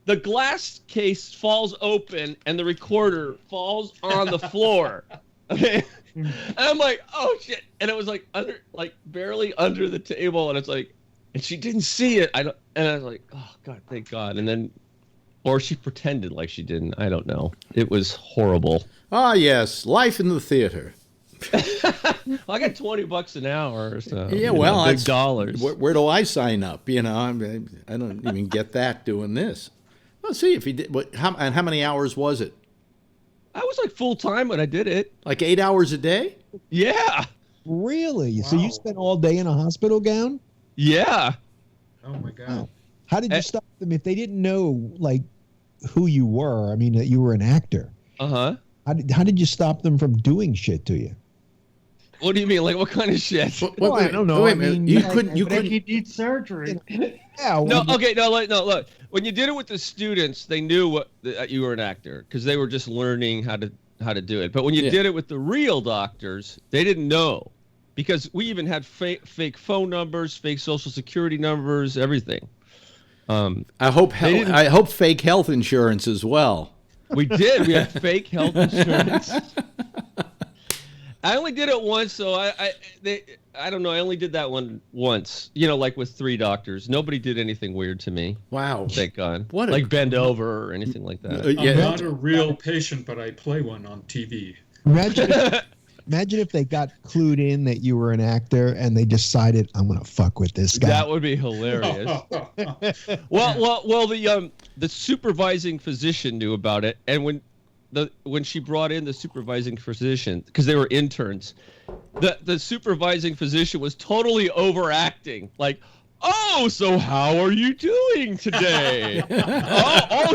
The glass case falls open, and the recorder falls on the floor. Okay. And I'm like, "Oh shit!" And it was like barely under the table, and it's like, and she didn't see it. And I was like, "Oh God, thank God!" And then, or she pretended like she didn't. I don't know. It was horrible. Ah, yes, life in the theater. Well, I got $20 an hour, so Yeah, well, big that's dollars. Where do I sign up? I don't even get that doing this. Well, see if he did. And how many hours was it? I was like full time when I did it. Like 8 hours a day? Yeah. Really? Wow. So you spent all day in a hospital gown? Yeah. Oh my God. Wow. How did you stop them if they didn't know like who you were? I mean, that you were an actor. Uh-huh. How did you stop them from doing shit to you? What do you mean? Like what kind of shit? I don't know. Wait I a minute. mean, You like, couldn't. You But if couldn't. you need surgery. Yeah. No, okay, no, look. When you did it with the students, they knew that you were an actor because they were just learning how to do it. But when you did it with the real doctors, they didn't know, because we even had fake phone numbers, fake social security numbers, everything. I hope fake health insurance as well. We did. We had fake health insurance. I only did it once, so I don't know. I only did that one once. Like with 3 doctors. Nobody did anything weird to me. Wow. Thank God. What like bend over or anything like that. I'm not a real patient, but I play one on TV. Imagine if they got clued in that you were an actor and they decided, I'm gonna fuck with this guy. That would be hilarious. Well, the supervising physician knew about it, and when she brought in the supervising physician, because they were interns, the supervising physician was totally overacting, like, "Oh, so how are you doing today?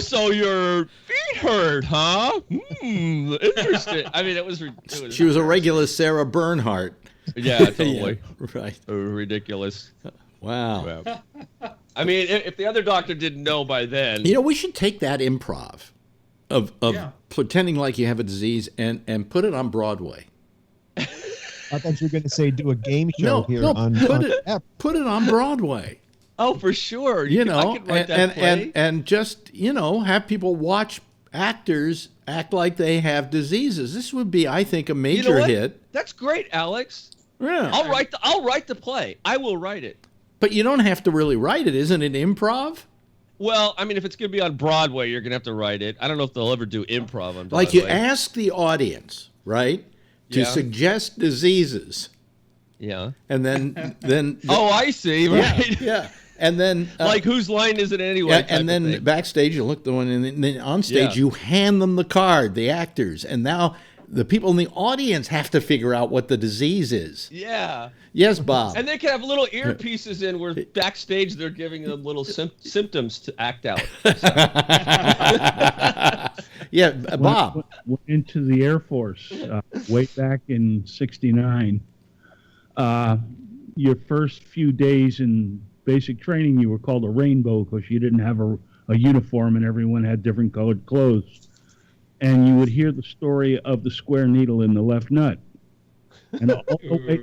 So your feet hurt, huh? Interesting." I mean, it was She was a regular Sarah Bernhardt. Yeah, totally. Yeah, right. Ridiculous. Wow. Yeah. I mean, if the other doctor didn't know by then. We should take that improv of pretending like you have a disease and put it on Broadway. I thought you were going to say do a game show Put it on Broadway. Oh, for sure. I could write that play. And just have people watch actors act like they have diseases. This would be, I think, a major hit. That's great, Alex. Yeah. I'll write the play. I will write it. But you don't have to really write it, isn't it? Improv. Well, I mean, if it's going to be on Broadway, you're going to have to write it. I don't know if they'll ever do improv on Broadway. Like you ask the audience, right, to suggest diseases. Yeah. And then oh, I see. Right. Yeah. And then like whose line is it anyway? And then backstage you look the one, and then on stage you hand them the card, the actors, and now the people in the audience have to figure out what the disease is. Yeah. Yes, Bob. And they can have little earpieces in where backstage they're giving them little symptoms to act out. Yeah, Bob. Went into the Air Force way back in '69. Your first few days in basic training, you were called a rainbow because you didn't have a uniform and everyone had different colored clothes. And you would hear the story of the square needle in the left nut. And all the way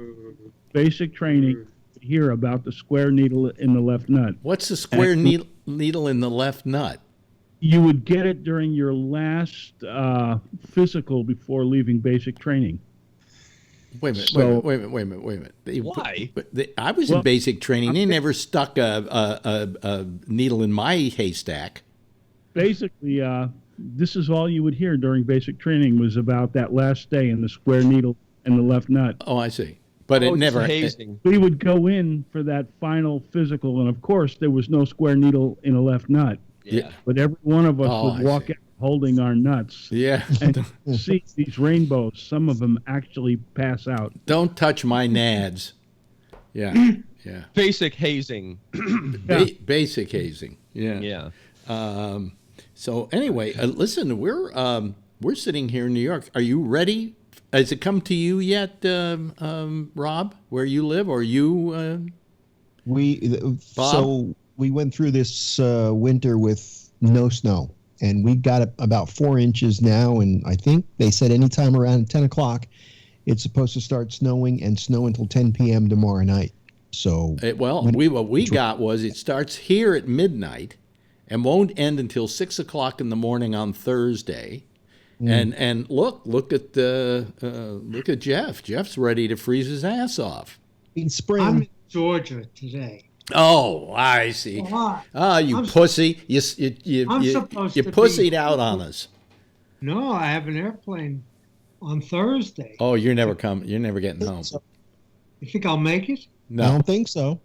basic training, you hear about the square needle in the left nut. What's the square needle in the left nut? You would get it during your last physical before leaving basic training. Wait a minute. Why? I was in basic training. They never stuck a needle in my haystack. Basically, this is all you would hear during basic training was about that last day and the square needle in the left nut. Oh, I see. But it never. We would go in for that final physical, and of course, there was no square needle in the left nut. Yeah. But every one of us would walk out holding our nuts. Yeah. And see these rainbows. Some of them actually pass out. Don't touch my nads. Yeah. Yeah. Basic hazing. Basic hazing. Yeah. Yeah. So anyway, listen, we're sitting here in New York. Are you ready? Has it come to you yet, Rob, where you live? Or you? So we went through this winter with no snow, and we got about 4 inches now. And I think they said anytime around 10 o'clock, it's supposed to start snowing and snow until 10 p.m. tomorrow night. So what we got was it starts here at midnight and won't end until 6 o'clock in the morning on Thursday. And look at Jeff. Jeff's ready to freeze his ass off. In spring. I'm in Georgia today. Oh, I see. You pussy! You pussied out on us. No, I have an airplane on Thursday. Oh, you're never getting home. You think I'll make it? No, I don't think so.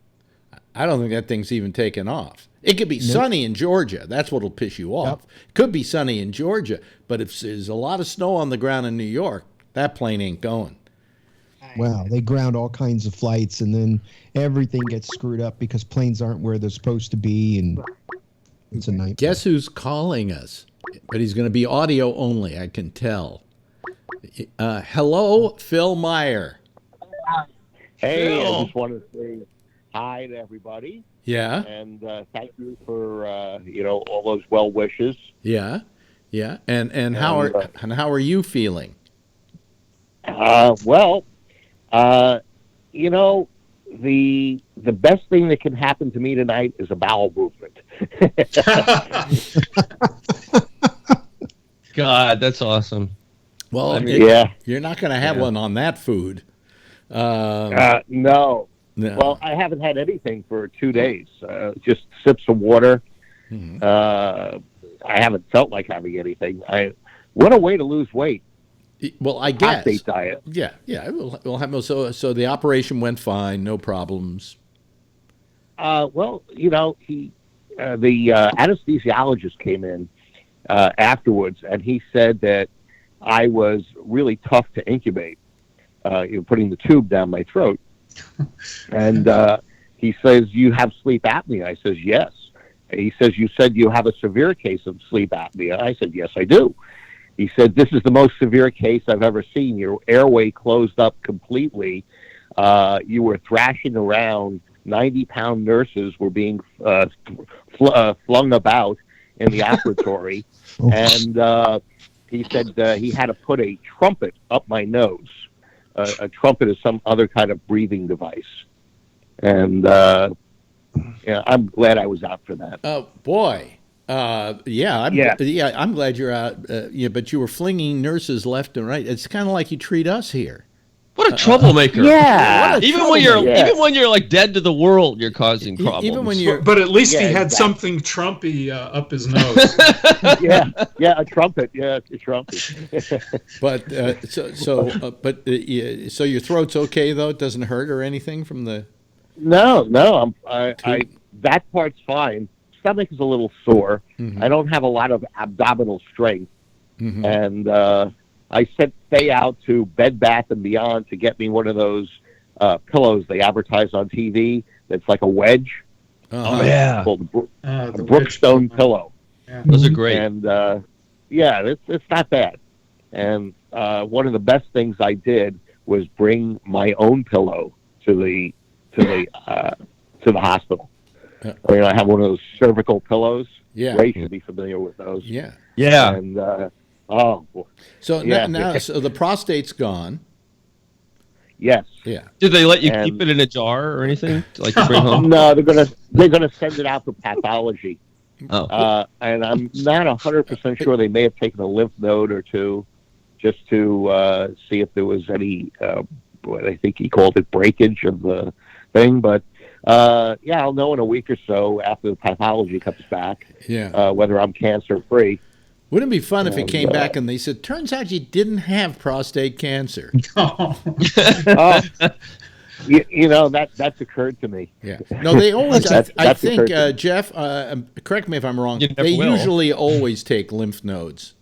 I don't think that thing's even taken off. It could be sunny in Georgia. That's what'll piss you off. Yep. Could be sunny in Georgia, but if there's a lot of snow on the ground in New York, that plane ain't going. Wow, they ground all kinds of flights, and then everything gets screwed up because planes aren't where they're supposed to be, and it's a nightmare. Guess who's calling us? But he's going to be audio only, I can tell. Hello, Phil Meyer. Hey, Phil. I just want to say hi to everybody. Yeah. And thank you for all those well wishes. Yeah. And how are you feeling? The best thing that can happen to me tonight is a bowel movement. God, that's awesome. Well, you're not going to have one on that food. No. Well, I haven't had anything for 2 days. Just sips of water. Mm-hmm. I haven't felt like having anything. What a way to lose weight. Well, I guess. Hot-bait diet. Yeah. We'll have so the operation went fine, no problems. The anesthesiologist came in afterwards, and he said that I was really tough to intubate. Putting the tube down my throat. And he says, "You have sleep apnea?" I says, "Yes." He says, "You said you have a severe case of sleep apnea." I said, "Yes, I do." He said, "This is the most severe case I've ever seen. Your airway closed up completely. You were thrashing around. 90-pound nurses were being flung about in the operatory." And he said he had to put a trumpet up my nose. A trumpet is some other kind of breathing device. And I'm glad I was out for that. Oh, boy. I'm glad you're out. But you were flinging nurses left and right. It's kind of like you treat us here. What a troublemaker! Even when you're like dead to the world, you're causing problems. Even when you're, but at least he had something Trumpy up his nose. A trumpet. Yeah, a trumpet. So your throat's okay though? It doesn't hurt or anything from the. No. That part's fine. Stomach is a little sore. Mm-hmm. I don't have a lot of abdominal strength, and I sent Faye out to Bed Bath & Beyond to get me one of those pillows they advertise on TV that's like a wedge. Oh, yeah. Called a Brookstone pillow. Yeah. Those are great. And, it's not bad. And one of the best things I did was bring my own pillow to the hospital. I have one of those cervical pillows. Yeah. Ray should be familiar with those. Yeah. Yeah. And, so now so the prostate's gone. Yes. Yeah. Did they let you keep it in a jar or anything to bring home? No, they're gonna send it out for pathology. Oh. And I'm not 100% sure. They may have taken a lymph node or two, just to see if there was any. I think he called it breakage of the thing, but I'll know in a week or so after the pathology comes back. Yeah. Whether I'm cancer free. Wouldn't it be fun if it came back and they said, "Turns out you didn't have prostate cancer"? That's occurred to me. Yeah. No, they always. I think Jeff. Correct me if I'm wrong. They usually always take lymph nodes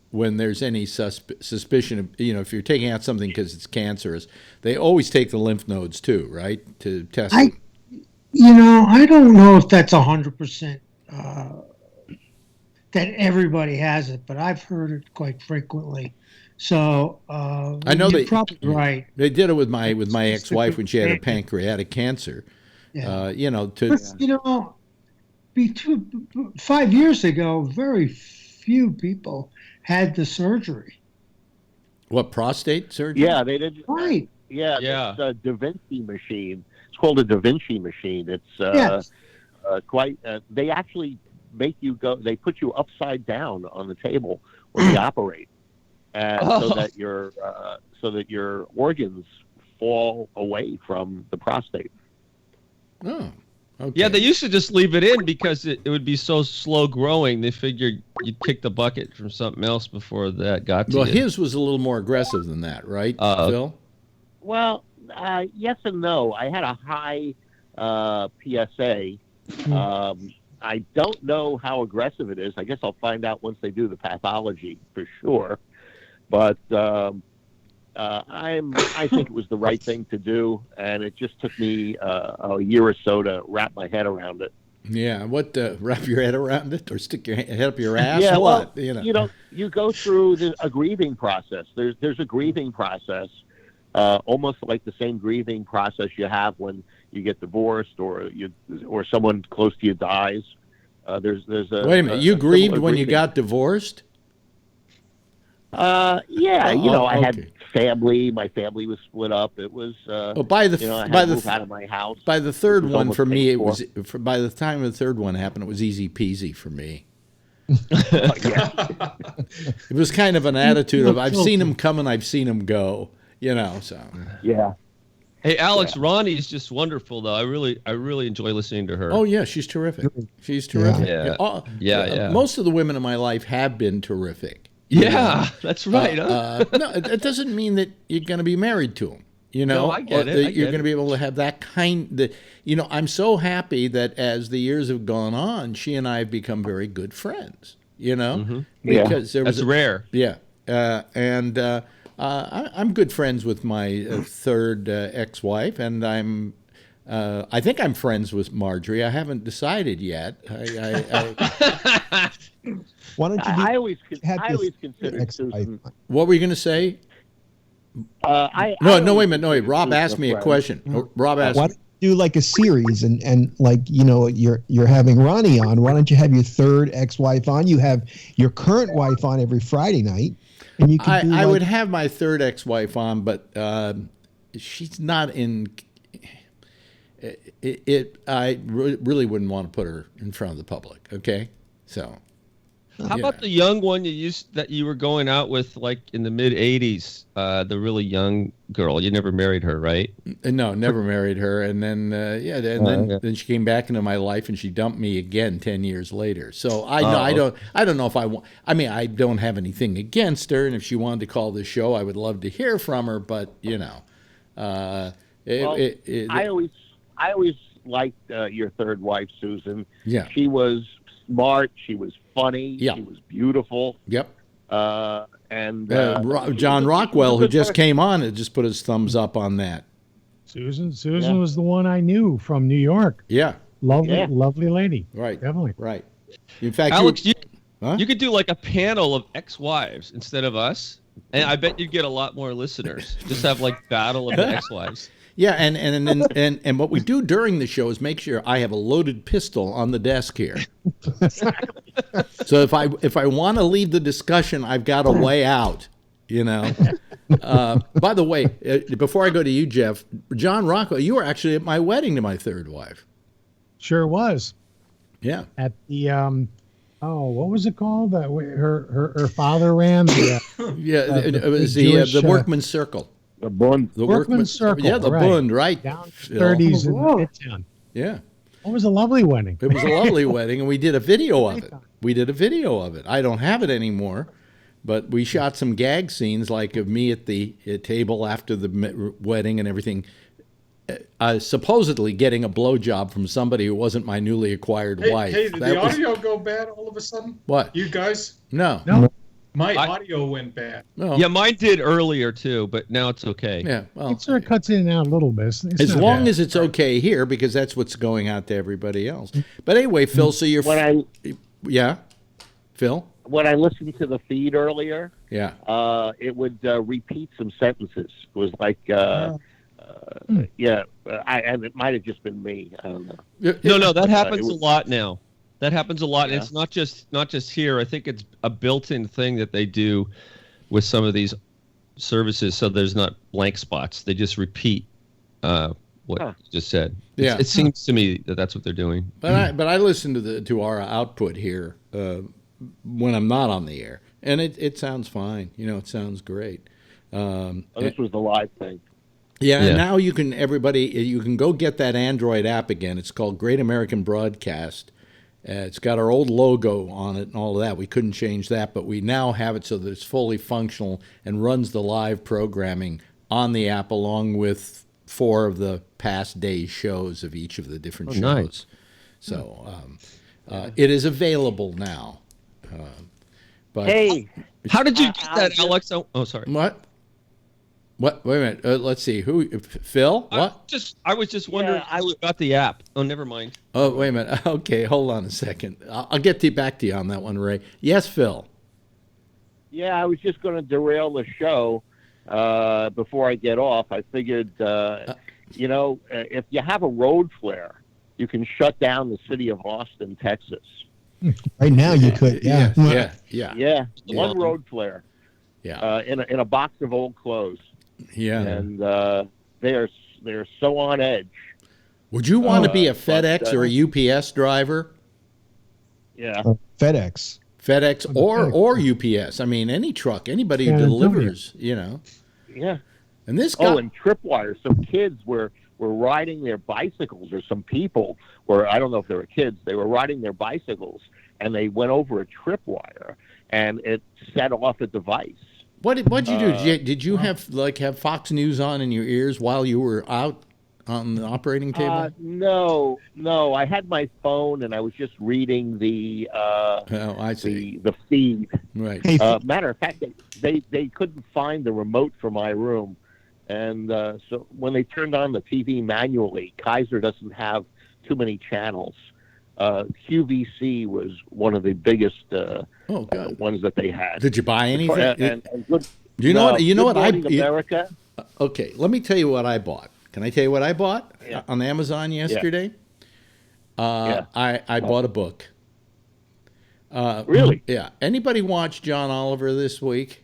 when there's any suspicion of, if you're taking out something because it's cancerous. They always take the lymph nodes too, right? To test. I don't know if that's 100%. That everybody has it, but I've heard it quite frequently. So I know you're probably right. They did it with my ex-wife when she had a pancreatic cancer. Yeah. You know, to But, 5 years ago, very few people had the surgery. what, prostate surgery? Yeah, they did. Right. Yeah, Yeah. it's a Da Vinci machine. It's called a Da Vinci machine. It's Yes. quite. They actually make you go. They put you upside down on the table when they operate, and so that your organs fall away from the prostate. Oh, okay. Yeah, they used to just leave it in because it would be so slow growing. They figured you'd kick the bucket from something else before that got to Well, you. his was a little more aggressive than that, right, Phil? Well, yes and no. I had a high PSA. I don't know how aggressive it is. I guess I'll find out once they do the pathology for sure. But I think it was the right thing to do, and it just took me a year or so to wrap my head around it. Yeah, what, wrap your head around it or stick your head up your ass? Yeah, what? well, you go through a grieving process. There's a grieving process, almost like the same grieving process you have when you get divorced or someone close to you dies. There's a Wait a minute, you grieved when you got divorced? Yeah, I had okay. family. My family was split up. It was I had to move out of my house. By the third one almost for me, paid by the time the third one happened, it was easy peasy for me. It was kind of an attitude of I've seen him come and I've seen him go, so. Yeah. Hey, Alex, Ronnie's just wonderful, though. I really enjoy listening to her. Oh yeah, she's terrific. She's terrific. Yeah. Yeah. Most of the women in my life have been terrific. Yeah, that's right. No, it doesn't mean that you're going to be married to them. No, I get it. You're going to be able to have that kind. I'm so happy that as the years have gone on, she and I have become very good friends. Mm-hmm. Because there was that's rare. Yeah, I'm good friends with my third ex-wife, and I think I'm friends with Marjorie. I haven't decided yet. Why don't you? I always consider Susan. What were you going to say? No, wait a minute. No, wait. Rob asked me a question. Rob asked. Why don't you do like a series and like you're having Ronnie on? Why don't you have your third ex-wife on? You have your current wife on every Friday night, and you can. I would have my third ex-wife on, but she's not in. I really wouldn't want to put her in front of the public. Okay, so. How about the young one that you were going out with, like in the mid '80s? The really young girl. You never married her, right? No, never married her. And then then she came back into my life, and she dumped me again 10 years later. So I don't know if I want. I mean, I don't have anything against her, and if she wanted to call the show, I would love to hear from her. But I always liked your third wife, Susan. Yeah, she was smart. She was funny. Yeah. She was beautiful. Yep. And John Rockwell, who just came on, had just put his thumbs up on that. Susan was the one I knew from New York. Yeah. Lovely lady. Right. Definitely. Right. In fact, Alex, you could do like a panel of ex-wives instead of us, and I bet you'd get a lot more listeners. Just have like battle of the ex-wives. Yeah, and what we do during the show is make sure I have a loaded pistol on the desk here. So if I want to leave the discussion, I've got a way out. By the way, before I go to you, Jeff, John Rockwell, you were actually at my wedding to my third wife. Sure was. Yeah. At the what was it called? Her father ran the it was Jewish, the Workman's Circle. The Bund. The Workman's Circle. Yeah, the Bund, right. Down 30s in Midtown. Yeah. It was a lovely wedding. It was a lovely wedding, and we did a video of it. I don't have it anymore, but we shot some gag scenes, like of me at the table after the wedding and everything, supposedly getting a blowjob from somebody who wasn't my newly acquired wife. Hey, did the audio go bad all of a sudden? What? You guys? No. My audio went bad. No. Yeah, mine did earlier too, but now it's okay. Yeah, well, it sort of cuts in and out a little bit. As long as it's okay here, because that's what's going out to everybody else. But anyway, Phil, so you're... Phil? When I listened to the feed earlier, yeah, it would repeat some sentences. It was like Yeah, and it might have just been me. I don't know. No, that happens a lot now. That happens a lot. Yeah. And it's not just here. I think it's a built-in thing that they do with some of these services, so there's not blank spots. They just repeat what you just said. Yeah. It seems to me that that's what they're doing. But I listen to our output here when I'm not on the air, and it sounds fine. It sounds great. This was the live thing. Yeah, and now you can go get that Android app again. It's called Great American Broadcast. It's got our old logo on it and all of that. We couldn't change that, but we now have it so that it's fully functional and runs the live programming on the app along with 4 of the past day's shows of each of the different shows. Nice. So it is available now. But Hey, how did you get that, Alex? Oh, sorry. What? Wait a minute. Let's see. Who? Phil? What? I was just wondering how you got the app. Oh, never mind. Oh, wait a minute. Okay, hold on a second. I'll get back to you on that one, Ray. Yes, Phil. Yeah, I was just going to derail the show before I get off. I figured, if you have a road flare, you can shut down the city of Austin, Texas. Right now, you could. Yeah. Yeah. One road flare. Yeah. In a box of old clothes. Yeah. And they're so on edge. Would you want to be a FedEx or a UPS driver? Yeah. FedEx. FedEx or UPS. I mean, any truck, anybody who delivers, Yeah. And this guy. And tripwires. Some kids were riding their bicycles, or some people were, I don't know if they were kids, they were riding their bicycles, and they went over a tripwire, and it set off a device. What'd you do? Did you have Fox News on in your ears while you were out on the operating table? No. I had my phone and I was just reading the I see. the feed. Right. Matter of fact, they couldn't find the remote for my room, and so when they turned on the TV manually, Kaiser doesn't have too many channels. QVC was one of the biggest ones that they had. Did you buy anything? And good, you know what? America. Okay, let me tell you what I bought. Can I tell you what I bought on Amazon yesterday? Yeah. I bought a book. Really? Yeah. Anybody watch John Oliver this week?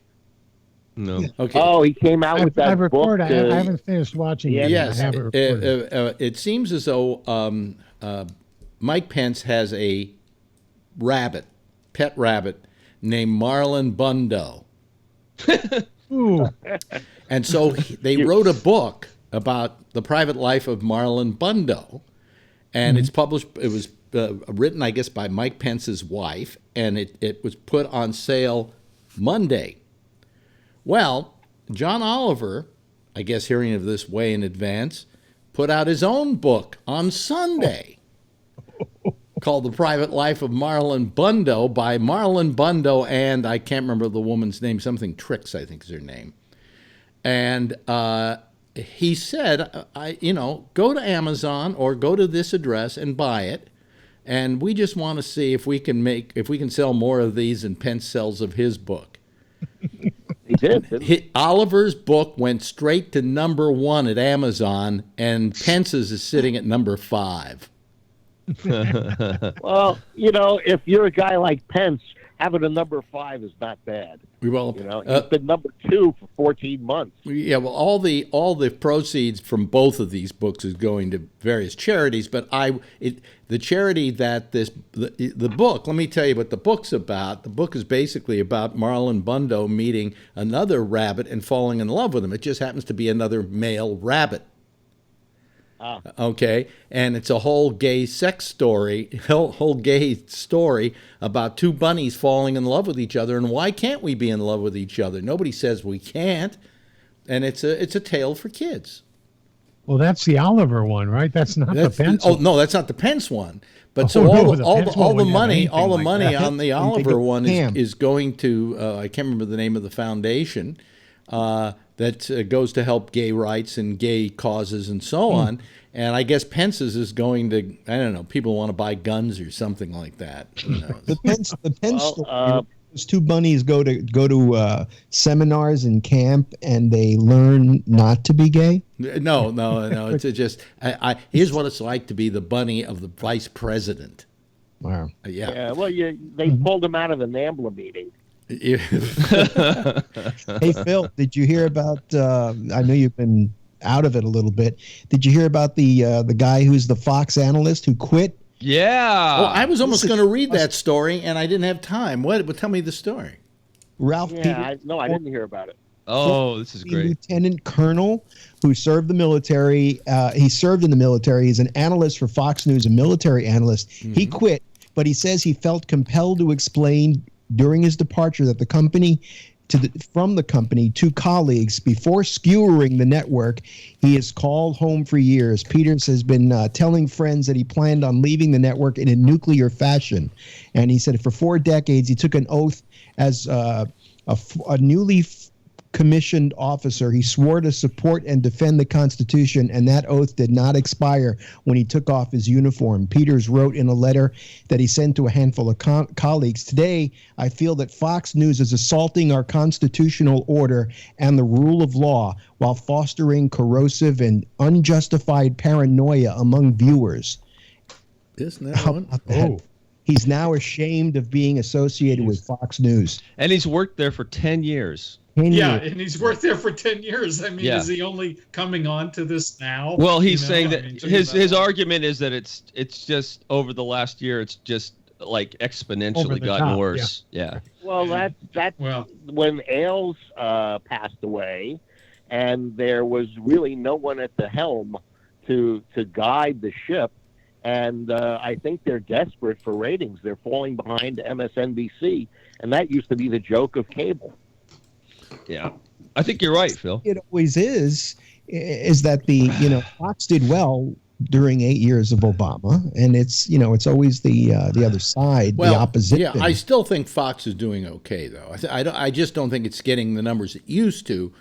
No. Okay. Oh, he came out with that book. I haven't finished watching it. Yes. I haven't recorded. It seems as though Mike Pence has a pet rabbit named Marlon Bundo. Ooh. And so they wrote a book about the private life of Marlon Bundo, and it's published. It was written, I guess, by Mike Pence's wife, and it was put on sale Monday. Well, John Oliver, I guess hearing of this way in advance, put out his own book on Sunday called The Private Life of Marlon Bundo by Marlon Bundo and I can't remember the woman's name, something Trix, I think is her name. And he said, go to Amazon or go to this address and buy it. And we just want to see if we can sell more of these than Pence sells of his book. He did. Oliver's book went straight to #1 at Amazon, and Pence's is sitting at #5. Well, if you're a guy like Pence, having a #5 is not bad. Well, he's been #2 for 14 months. Yeah, well, all the proceeds from both of these books is going to various charities, but the charity that the book. Let me tell you what the book's about. The book is basically about Marlon Bundo meeting another rabbit and falling in love with him. It just happens to be another male rabbit. Okay, and it's a whole gay sex story, whole gay story about two bunnies falling in love with each other, and why can't we be in love with each other? Nobody says we can't, and it's a tale for kids. Well, that's the Oliver one, right? That's not the Pence. Oh no, that's not the Pence one. But all the money on the Oliver one is going to I can't remember the name of the foundation. That goes to help gay rights and gay causes and so on. And I guess Pence's is going to, I don't know, people want to buy guns or something like that. Who knows? The Pence story. those two bunnies go to seminars and camp, and they learn not to be gay? No. It's just here's what it's like to be the bunny of the vice president. Wow. Yeah. Well, they pulled him out of the NAMBLA meeting. Hey, Phil, did you hear about? I know you've been out of it a little bit. Did you hear about the guy who's the Fox analyst who quit? Yeah. Oh, I was almost going to read that story, and I didn't have time. What? Tell me the story. Ralph Yeah, Peters. I didn't hear about it. Oh, this is great. Lieutenant Colonel who served the military. He served in the military. He's an analyst for Fox News, a military analyst. Mm-hmm. He quit, but he says he felt compelled to explain during his departure that the company from the company to colleagues before skewering the network he has called home for years. Peters has been telling friends that he planned on leaving the network in a nuclear fashion. And he said for 4 decades he took an oath as a newly commissioned officer. He swore to support and defend the Constitution, and that oath did not expire when he took off his uniform. Peters wrote in a letter that he sent to a handful of colleagues, "Today, I feel that Fox News is assaulting our constitutional order and the rule of law while fostering corrosive and unjustified paranoia among viewers." Isn't that one? He's now ashamed of being associated with Fox News. And he's worked there for 10 years. Yeah, and he's worked there for 10 years. I mean, is he only coming on to this now? Well, he's saying that his argument is that it's just over the last year, it's just like exponentially gotten worse. Yeah. Well, that's when Ailes passed away, and there was really no one at the helm to guide the ship. And I think they're desperate for ratings. They're falling behind MSNBC, and that used to be the joke of cable. Yeah, I think you're right, Phil. It always is that Fox did well during 8 years of Obama, and it's always the other side, the opposition. Yeah, I still think Fox is doing okay, though. I just don't think it's getting the numbers it used to,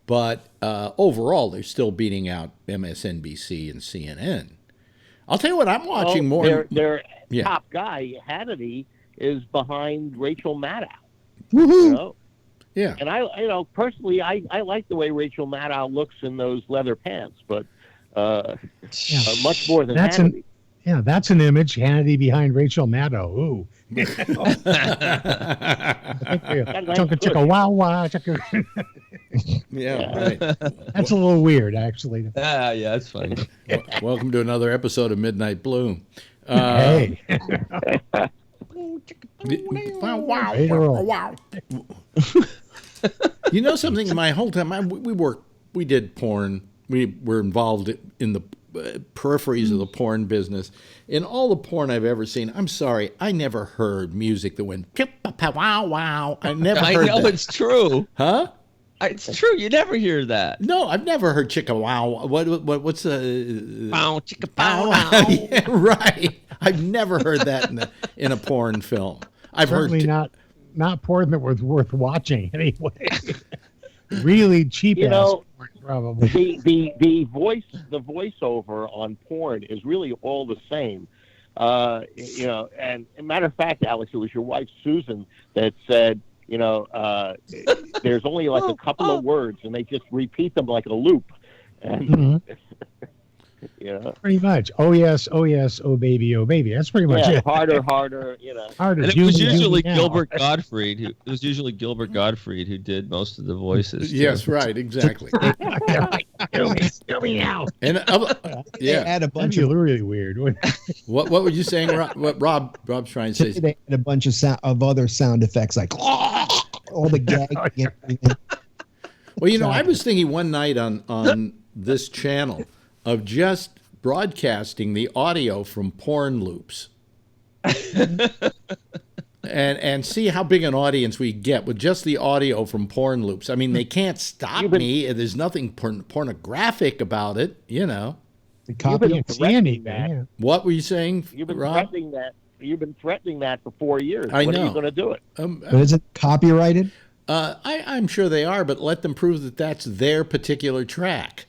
but overall, they're still beating out MSNBC and CNN. I'll tell you what, I'm watching more. Their top guy, Hannity, is behind Rachel Maddow. Woohoo! You know? Yeah. And I personally, I like the way Rachel Maddow looks in those leather pants, but much more than Hannity. That's an image. Hannity behind Rachel Maddow. Ooh. Chugga wow wow. Yeah, right. That's a little weird, actually. Yeah, that's funny. Welcome to another episode of Midnight Blue. Hey. Wow. You know something? My whole time, we did porn. We were involved in the peripheries of the porn business. In all the porn I've ever seen, I'm sorry, I never heard music that went wow wow. I never heard that. I know it's true. Huh? It's true. You never hear that. No, I've never heard chicka wow. What's the bow chicka bow wow? Yeah, right. I've never heard that in a porn film. I've Certainly heard not porn that was worth watching anyway. Really cheap ass porn, probably. The voiceover on porn is really all the same. And matter of fact, Alex, it was your wife Susan that said, there's only like a couple of words, and they just repeat them like a loop. And pretty much. Oh yes, oh baby, oh baby. That's pretty much it. Harder. Harder. And it was usually Gilbert Gottfried who did most of the voices. Yes, right, exactly. Kill me now. And add a bunch of really weird. What were you saying? What Rob's trying to say? They had a bunch of other sound effects like all the gagging. Well, I was thinking one night on this channel of just broadcasting the audio from porn loops. and see how big an audience we get with just the audio from porn loops. I mean, they can't stop me. There's nothing pornographic about it, The copy and threatening that. What were you saying, You've been Rob? threatening that. You've been threatening that for 4 years. I when know. Are you going to do it? But is it copyrighted? I'm sure they are, but let them prove that that's their particular track.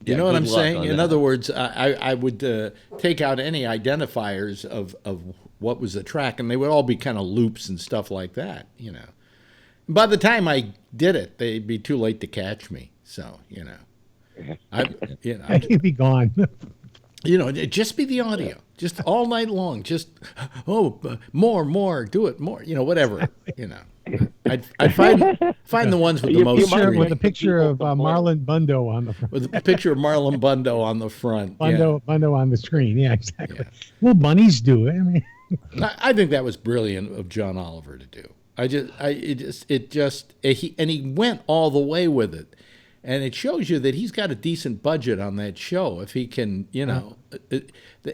You know what I'm saying? In other words, I would take out any identifiers of what was the track, and they would all be kind of loops and stuff like that, you know. By the time I did it, they'd be too late to catch me. So, you know, I'd be gone. You know, it'd just be the audio, just all night long. Just more, do it more. You know, whatever. You know, I'd find the ones with the most with a picture of Marlon Bundo on the front. With a picture of Marlon Bundo on the front. Bundo on the screen. Yeah, exactly. Yeah. Well, bunnies do it. I mean, I think that was brilliant of John Oliver to do. He went all the way with it. And it shows you that he's got a decent budget on that show. If he can, you know,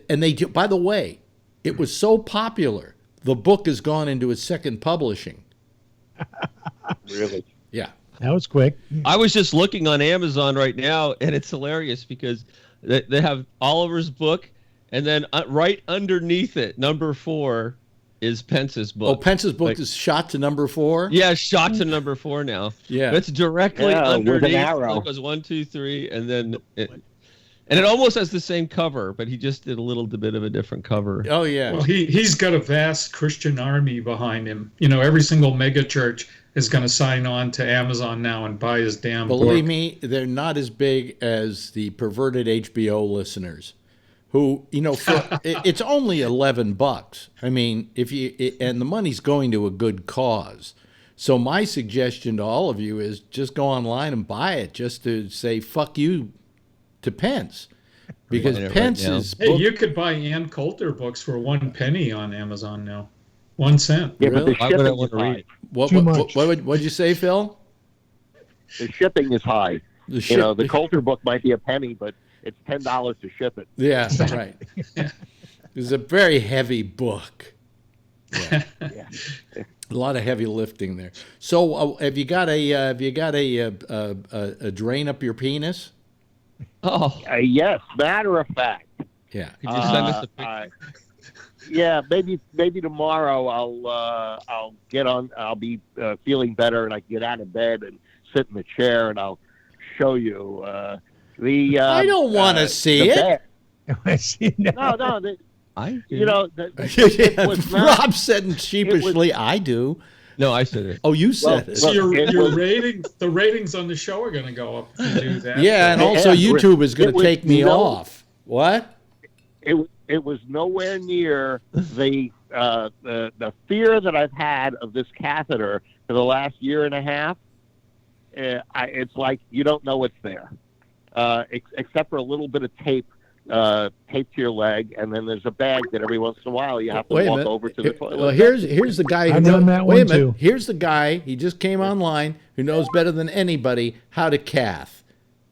and they, by the way, it was so popular. The book has gone into its second publishing. Really? Yeah. That was quick. I was just looking on Amazon right now, and it's hilarious because they have Oliver's book, and then right underneath it, number 4 is Pence's book. Oh, Pence's book is shot to number 4? Yeah, shot to number 4 now. Yeah. It's directly underneath. With an arrow. It goes 1, 2, 3, and then it almost has the same cover, but he just did a little bit of a different cover. Oh, yeah. Well, he's got a vast Christian army behind him. You know, every single mega church is going to sign on to Amazon now and buy his damn book. Believe me, they're not as big as the perverted HBO listeners. Who, you know, it's only $11. I mean, and the money's going to a good cause. So my suggestion to all of you is just go online and buy it, just to say fuck you to Pence, because Pence's book. Hey, you could buy Ann Coulter books for 1 penny on Amazon now, 1 cent. Yeah, really? But the shipping is high. What'd you say, Phil? The shipping is high. You know, the Coulter book might be a penny, but it's $10 to ship it. Yeah, right. It's a very heavy book. Yeah. A lot of heavy lifting there. So, have you got a drain up your penis? Oh, yes. Matter of fact. Yeah. Could you send us a picture? Yeah, maybe tomorrow I'll get on. I'll be feeling better, and I can get out of bed and sit in the chair, and I'll show you. I don't want to see it. No. You know, Rob said sheepishly, "I do." No, I said it. Oh, you said it. So your ratings, the ratings on the show are going to go up if you do that. Yeah, and also YouTube is going to take me off. What? It was nowhere near the fear that I've had of this catheter for the last year and a half. It's like you don't know it's there. Except for a little bit of tape taped to your leg, and then there's a bag that every once in a while you have to walk over to the toilet. Well, here's the guy who knows. Wait a minute. Here's the guy. He just came online who knows better than anybody how to cath.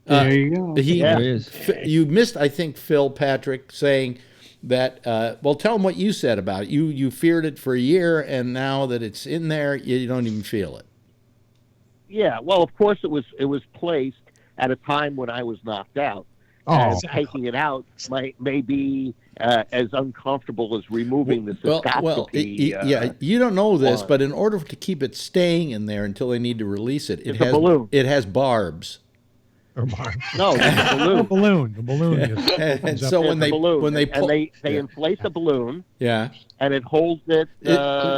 There you go. There he is. You missed, I think, Phil Patrick saying that. Well, tell him what you said about it. You feared it for a year, and now that it's in there, you don't even feel it. Yeah. Well, of course it was placed at a time when I was knocked out. Exactly. Taking it out may be as uncomfortable as removing the cystoscopy. Yeah, you don't know this, but in order to keep it staying in there until they need to release it, it has barbs. Or barbs. No, it's a balloon. The balloon. And so when they inflate the balloon, yeah, and it holds it.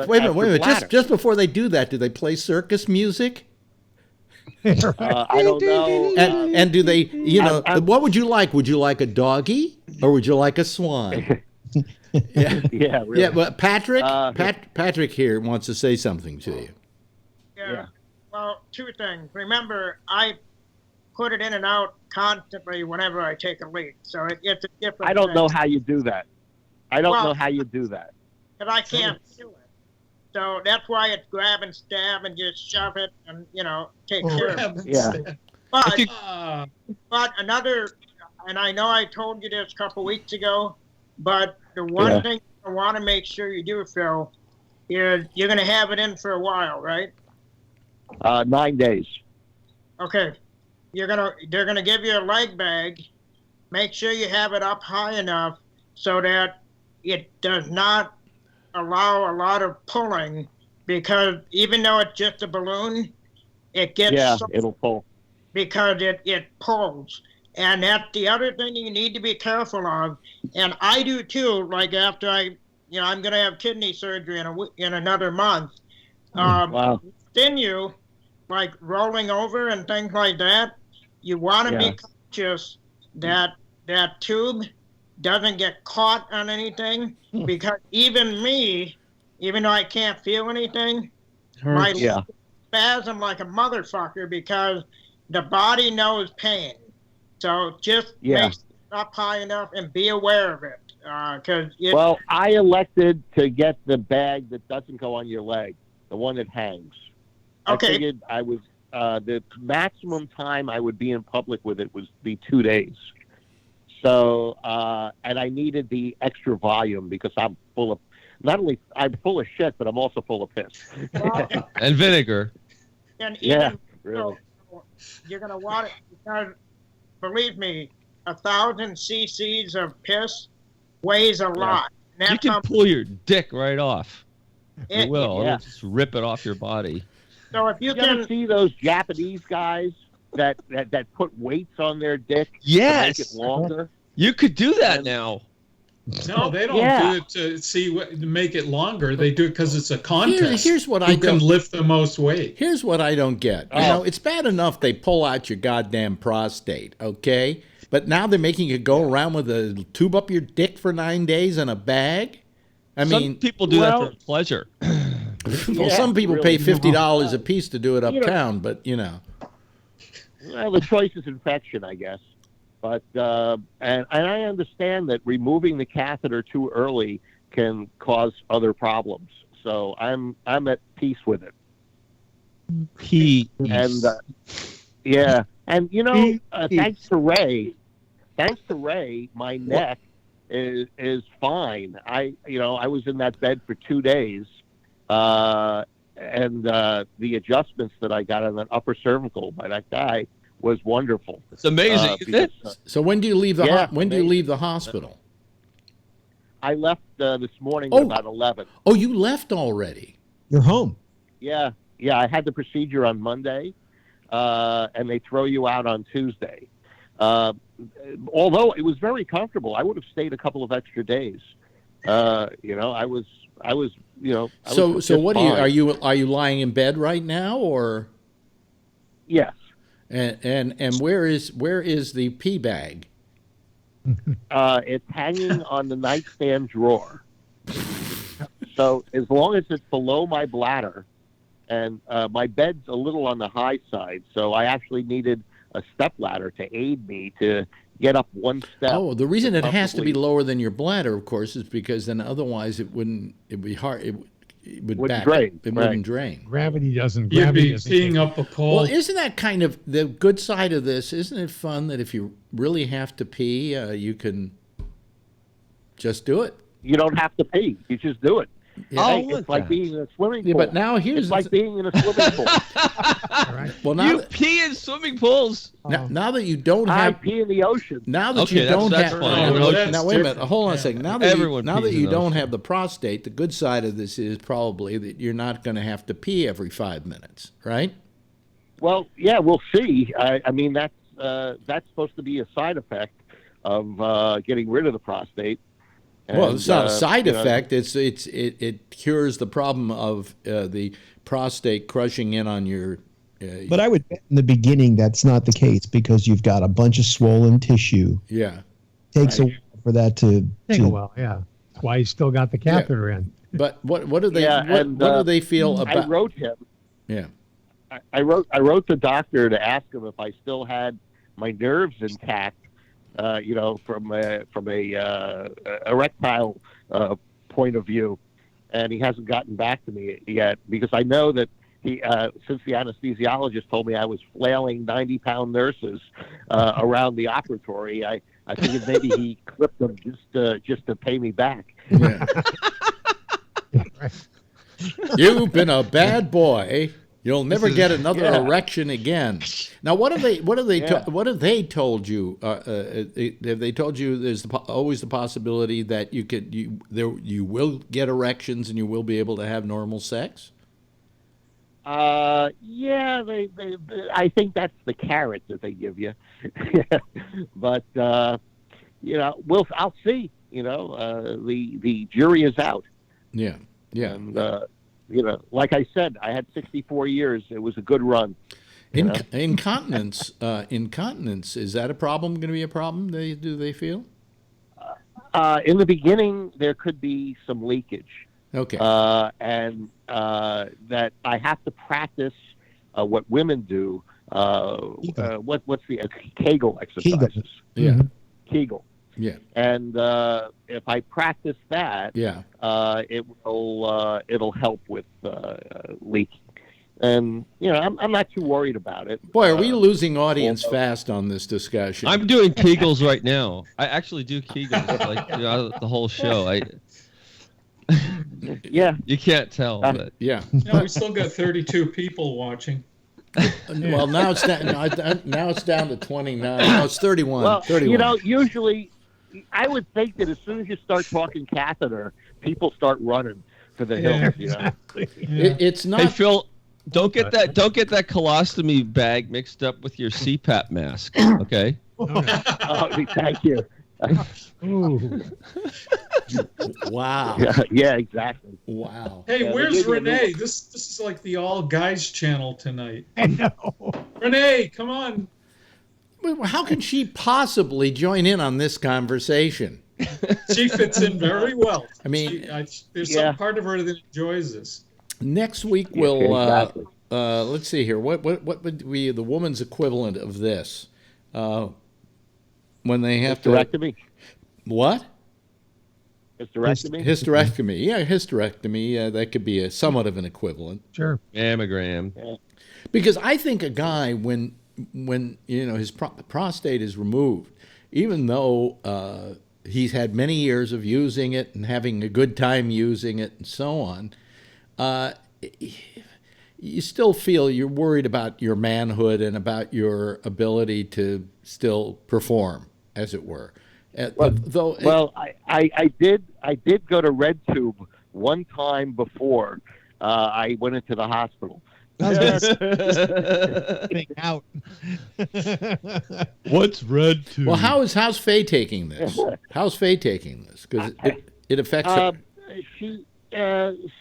Wait a minute. Just before they do that, do they play circus music? I don't know. And do they, what would you like? Would you like a doggy or would you like a swan? Yeah, really. Yeah, but Patrick, Patrick here wants to say something to you. Yeah. Well, two things. Remember, I put it in and out constantly whenever I take a leak, so it's a different. I don't know how you do that. But I can't do it. So that's why it's grab and stab and just shove it and, take care of it. Yeah. But another, and I know I told you this a couple weeks ago, but the one thing I want to make sure you do, Phil, is you're going to have it in for a while, right? 9 days. Okay. They're going to give you a leg bag. Make sure you have it up high enough so that it does not allow a lot of pulling, because even though it's just a balloon, it gets it'll pull because it pulls. And that's the other thing you need to be careful of, and I do too. Like after I I'm going to have kidney surgery in another month. Wow. Continue, like rolling over and things like that. You want to be conscious that that tube doesn't get caught on anything, because even me, even though I can't feel anything, my legs spasm like a motherfucker because the body knows pain. So just make it up high enough and be aware of it. Well, I elected to get the bag that doesn't go on your leg, the one that hangs. Okay. I figured I was the maximum time I would be in public with it would be 2 days. So, and I needed the extra volume because I'm full of, I'm full of shit, but I'm also full of piss. And vinegar. And even really. You're going to want it because, believe me, 1,000 cc's of piss weighs a lot. And You can pull your dick right off. It will. Yeah. It'll just rip it off your body. So if you ever see those Japanese guys that put weights on their dick to make it longer? You could do that now. No, they don't do it to make it longer. They do it because it's a contest. Here's what Who can lift the most weight. Here's what I don't get. You know, it's bad enough they pull out your goddamn prostate, okay? But now they're making you go around with a tube up your dick for 9 days in a bag? I mean, some people do that for pleasure. Well, some people pay $50 a piece to do it uptown, but you know. Well, the choice is infection, I guess. But and I understand that removing the catheter too early can cause other problems. So I'm at peace with it. Peace. And and you know, thanks to Ray, my neck is fine. I was in that bed for 2 days, and the adjustments that I got on that upper cervical by that guy was wonderful. It's amazing, isn't it? So when do you leave the when do you leave the hospital? I left this morning at about 11. Oh, you left already? You're home. Yeah. I had the procedure on Monday, and they throw you out on Tuesday. Although it was very comfortable, I would have stayed a couple of extra days. I was. So what are you lying in bed right now, or? Yes. And where is the pee bag? It's hanging on the nightstand drawer. So as long as it's below my bladder, and my bed's a little on the high side, so I actually needed a step ladder to aid me to get up one step. Oh, the reason it has to be lower than your bladder, of course, is because then otherwise it'd be hard. It would drain. It wouldn't drain. Gravity doesn't. You'd be peeing up a pole. Well, isn't that kind of the good side of this? Isn't it fun that if you really have to pee, you can just do it? You don't have to pee. You just do it. Yeah. It's like being in a swimming pool. Yeah, but now it's like being in a swimming pool. Right. Well, now you pee in swimming pools. Now that you don't I have pee in the ocean. Now that you don't that's have fine. now wait a minute, hold on a second. Now that Everyone pees you in don't those. have the prostate, the good side of this is probably that you're not going to have to pee every 5 minutes, right? Well, yeah, we'll see. I mean, that's supposed to be a side effect of getting rid of the prostate. Well, it's not a side effect. It cures the problem of the prostate crushing in on your. But I would bet in the beginning that's not the case because you've got a bunch of swollen tissue. Yeah. Takes a while for that to. Take a while, yeah. That's why you still got the catheter in. But what do they what do they feel about? I wrote him. Yeah. I wrote the doctor to ask him if I still had my nerves intact. From a erectile point of view, and he hasn't gotten back to me yet because I know that he, since the anesthesiologist told me I was flailing 90-pound nurses around the operatory, I figured maybe he clipped them just to pay me back. Yeah. You've been a bad boy. You'll never get another erection again. Now, what have they told you? Have they told you there's always the possibility that you will get erections and you will be able to have normal sex? I think that's the carrot that they give you. But I'll see. the jury is out. Yeah, yeah. And like I said, I had 64 years. It was a good run. Incontinence, is that a problem? Going to be a problem? Do they feel? In the beginning, there could be some leakage. Okay. And that I have to practice what women do. What's the Kegel exercises? Yeah. Kegel. Yeah. And if I practice that, it'll help with leaking. And I'm not too worried about it. Boy, are we losing audience fast on this discussion? I'm doing Kegels right now. I actually do Kegels like the whole show. Yeah, you can't tell, but yeah. No, we still got 32 people watching. Well, now it's down to 29. No, it's 31. Well, 31. Usually, I would think that as soon as you start talking catheter, people start running for the hills. Exactly. It's not. Hey, Phil. Don't get that colostomy bag mixed up with your CPAP mask, okay? Thank you. Ooh. Wow. Yeah, exactly. Wow. Hey, where's Renee? This is like the all guys channel tonight. I know. Renee, come on. How can she possibly join in on this conversation? She fits in very well. I mean, there's some part of her that enjoys this. Next week we'll let's see here. What would be the woman's equivalent of this? When they have hysterectomy. What? Hysterectomy. Hysterectomy. Yeah, hysterectomy. That could be somewhat of an equivalent. Sure. Mammogram. Yeah. Because I think a guy when his prostate is removed, even though he's had many years of using it and having a good time using it and so on, you still feel you're worried about your manhood and about your ability to still perform, as it were. I did go to RedTube one time before I went into the hospital. Out. What's RedTube? Well, how's Faye taking this? How's Faye taking this? Because it affects her.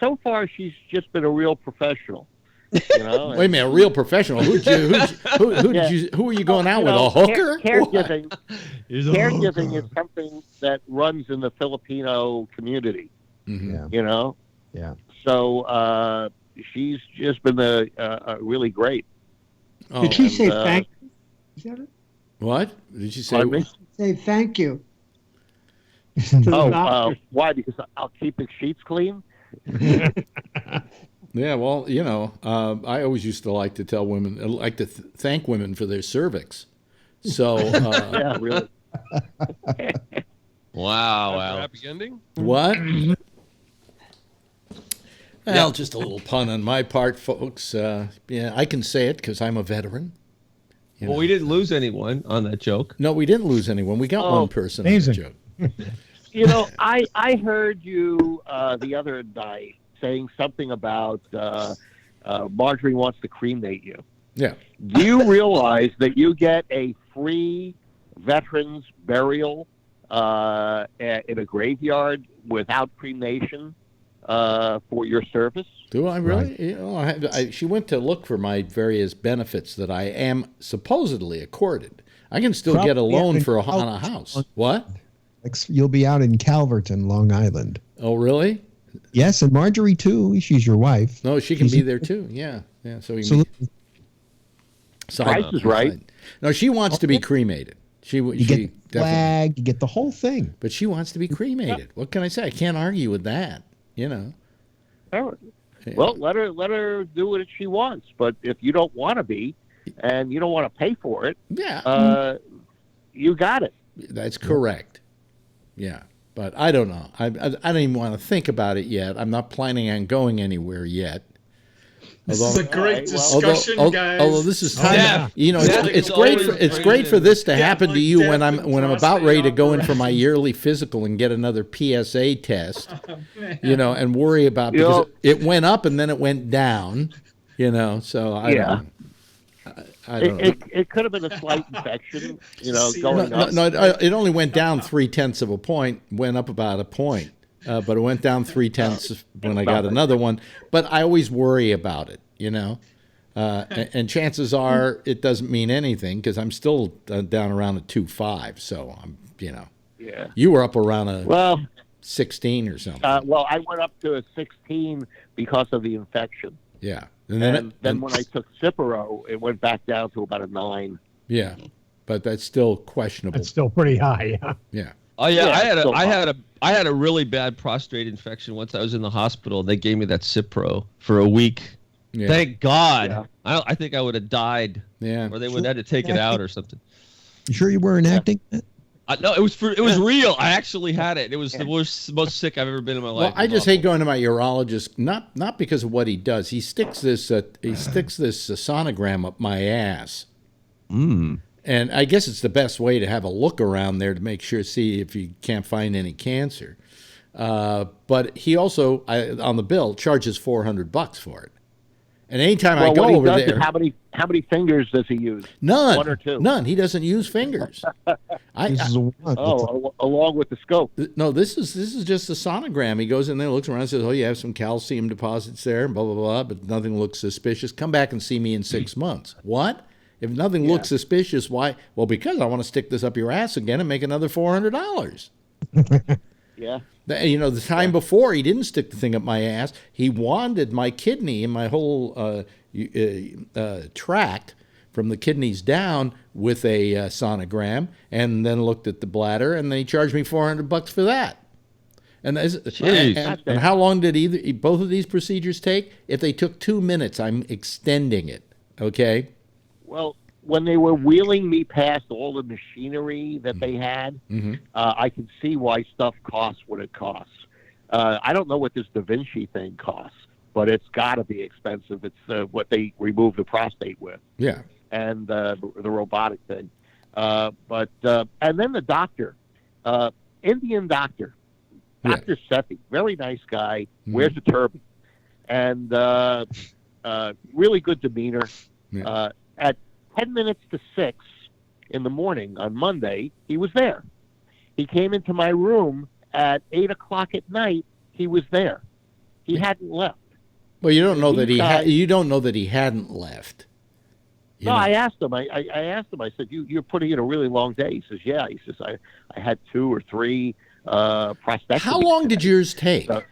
So far, she's just been a real professional. Wait a minute, a real professional? Who are you going out with? A hooker? Caregiving is something that runs in the Filipino community. Mm-hmm. Yeah. So she's just been a really great. Oh. Did she say thank you? Is that it? What did she say? Say thank you. Why? Because I'll keep the sheets clean. Yeah, well, I always used to like to tell women, thank women for their cervix. So, yeah, really. Wow. Happy ending? What? Well, just a little pun on my part, folks. Yeah, I can say it because I'm a veteran. Well, we didn't lose anyone on that joke. No, we didn't lose anyone. We got one person amazing. on the joke. I heard you the other night saying something about Marjorie wants to cremate you. Yeah. Do you realize that you get a free veterans burial in a graveyard without cremation for your service? Do I really? Right. She went to look for my various benefits that I am supposedly accorded. I can still get a loan on a house. What? You'll be out in Calverton, Long Island. Oh, really? Yes, and Marjorie too. She's your wife. No, she can be there too. Yeah. So Price is right. No, she wants to be cremated. You get the flag, you get the whole thing. But she wants to be cremated. What can I say? I can't argue with that. Well, let her do what she wants. But if you don't want to be, and you don't want to pay for it, you got it. That's correct. Yeah. But I don't know. I don't even want to think about it yet. I'm not planning on going anywhere yet. This is a great discussion, guys. Although this is time, it's great for this to happen to you when I'm about ready to go in for my yearly physical and get another PSA test, and worry about because it went up and then it went down, So I don't know. It could have been a slight infection, going up. No, it only went down 0.3 of a point, went up about a point, but it went down 0.3 when I got another one. But I always worry about it, and chances are it doesn't mean anything because I'm still down around a 2.5. So I'm, Yeah. You were up around a 16 or something. Well, I went up to a 16 because of the infection. Yeah. And then when I took Cipro, it went back down to about a 9. Yeah, but that's still questionable. That's still pretty high. Yeah. Yeah. Oh yeah, yeah, I had a really bad prostate infection once I was in the hospital. They gave me that Cipro for a week. Yeah. Thank God. Yeah. I think I would have died. Yeah. Or they would have had to take it out or something. You sure you weren't acting? No, it was real. I actually had it. It was the most sick I've ever been in my life. Well, I just hate going to my urologist, not because of what he does. He sticks this sonogram up my ass. And I guess it's the best way to have a look around there to make sure, see if you can't find any cancer. But he also, on the bill, charges $400 for it. And anytime I go over there, how many fingers does he use? None. 1 or 2? None. He doesn't use fingers. Along with the scope. No, this is just a sonogram. He goes in there, looks around, and says, "Oh, you have some calcium deposits there, and blah blah blah, but nothing looks suspicious. Come back and see me in 6 months." What? If nothing looks suspicious, why? Well, because I want to stick this up your ass again and make another $400. Yeah. The time before, he didn't stick the thing up my ass. He wanded my kidney and my whole tract from the kidneys down with a sonogram, and then looked at the bladder, and they charged me $400 for that. And how long did both of these procedures take? If they took 2 minutes, I'm extending it. Okay. Well, when they were wheeling me past all the machinery that they had, I could see why stuff costs what it costs. I don't know what this Da Vinci thing costs, but it's got to be expensive. It's what they remove the prostate with. Yeah. And the robotic thing. And then the doctor, Indian doctor, Dr. Sethi, very nice guy, wears a turban, and really good demeanor. Yeah. At 10 minutes to 6 in the morning on Monday, he was there. He came into my room at 8 o'clock at night. He was there. He hadn't left. Well, you don't know that you don't know that he hadn't left. I asked him. I asked him. I said, "You're putting in a really long day." He says, "Yeah." He says, "I had 2 or 3 prostatectomies." How long did yours take? It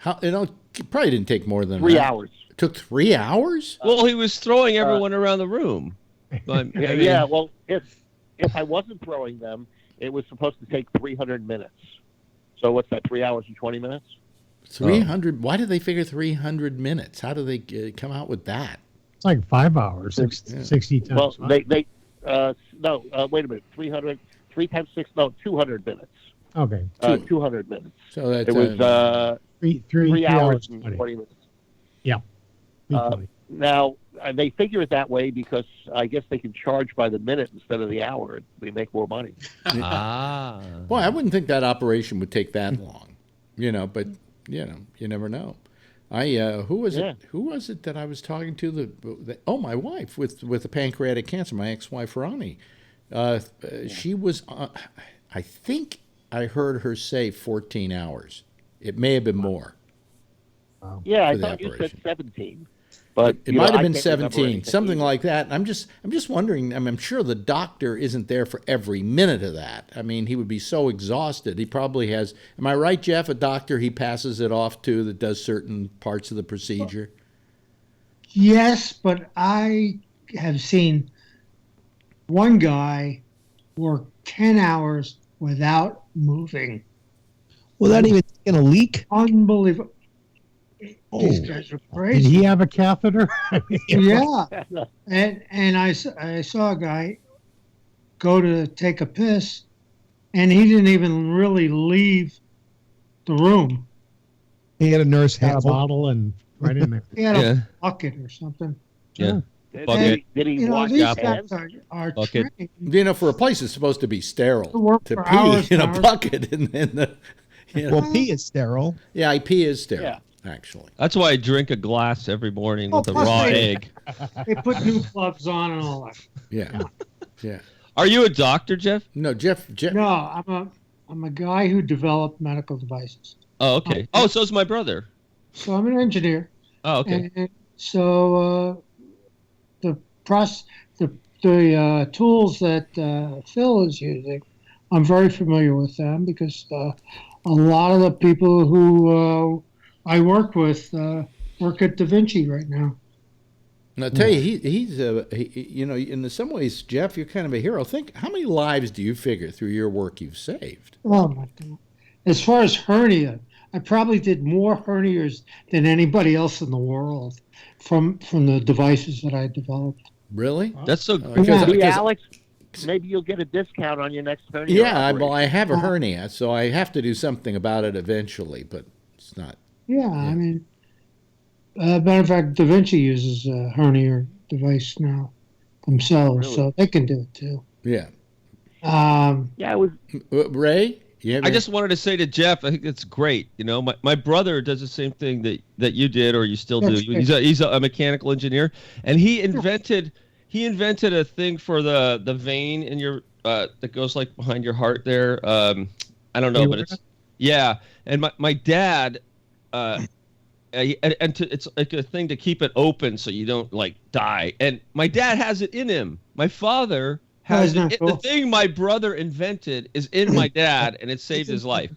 probably didn't take more than 3 hours. It took 3 hours? Well, he was throwing everyone around the room. Well, if I wasn't throwing them, it was supposed to take 300 minutes. So what's that, 3 hours and 20 minutes? 300. Why did they figure 300 minutes? How do they come out with that? It's like 5 hours, 60 times. Well, wait a minute. 300, 3 times 6, 200 minutes. Okay. 200 minutes. So that's, it was 3 hours and 20. 20 minutes. Yeah. Now, they figure it that way because I guess they can charge by the minute instead of the hour. They make more money. Boy, I wouldn't think that operation would take that long. But you never know. Who was it? Who was it that I was talking to? My wife with the pancreatic cancer. My ex-wife Ronnie. She was. I think I heard her say 14 hours. It may have been more. Yeah, I thought you said 17. But it might have been 17, something like that. I'm just wondering. I'm sure the doctor isn't there for every minute of that. I mean, he would be so exhausted. He probably has. Am I right, Jeff? A doctor he passes it off to that does certain parts of the procedure. Yes, but I have seen one guy work 10 hours without moving. Without even taking a leak? Unbelievable. These guys are crazy. Did he have a catheter? Yeah. And I saw a guy go to take a piss, and he didn't even really leave the room. He had a nurse had a bottle and right in there. He had a bucket or something. Yeah. Did he wash these his guys hands? are Bucket. trained. For a place that's supposed to be sterile, work to for pee hours in and a hours. bucket and then Well, pee is sterile. Yeah, pee is sterile. Yeah. actually. That's why I drink a glass every morning with a plus raw they- egg. They put new gloves on and all that. Yeah. Yeah. Are you a doctor, Jeff? No, Jeff. No, I'm a guy who developed medical devices. Oh, okay. Oh, so's my brother. So I'm an engineer. Oh, okay. And so the tools that Phil is using, I'm very familiar with them because a lot of the people who I work with work at Da Vinci right now. And I'll tell you, he's you know, in some ways, Jeff, you're kind of a hero. Think, how many lives do you figure through your work you've saved? Oh my God! As far as hernia, I probably did more hernias than anybody else in the world from the devices that I developed. Really? That's so good. Hey, Alex, maybe you'll get a discount on your next hernia. Yeah, well, I have a hernia, so I have to do something about it eventually, but it's not. Yeah. I mean, matter of fact, Da Vinci uses a hernia device now themselves, Really? so they can do it too. Yeah. Yeah, it was. Ray? I just wanted to say to Jeff, I think it's great. You know, my brother does the same thing that you did, or you still do. He's a mechanical engineer, and he invented a thing for the vein in your that goes like behind your heart there. I don't know, but it's And my dad, it's like a thing to keep it open so you don't like die. And my dad has it in him. My father has it. The thing my brother invented is in my dad, and it saved his life.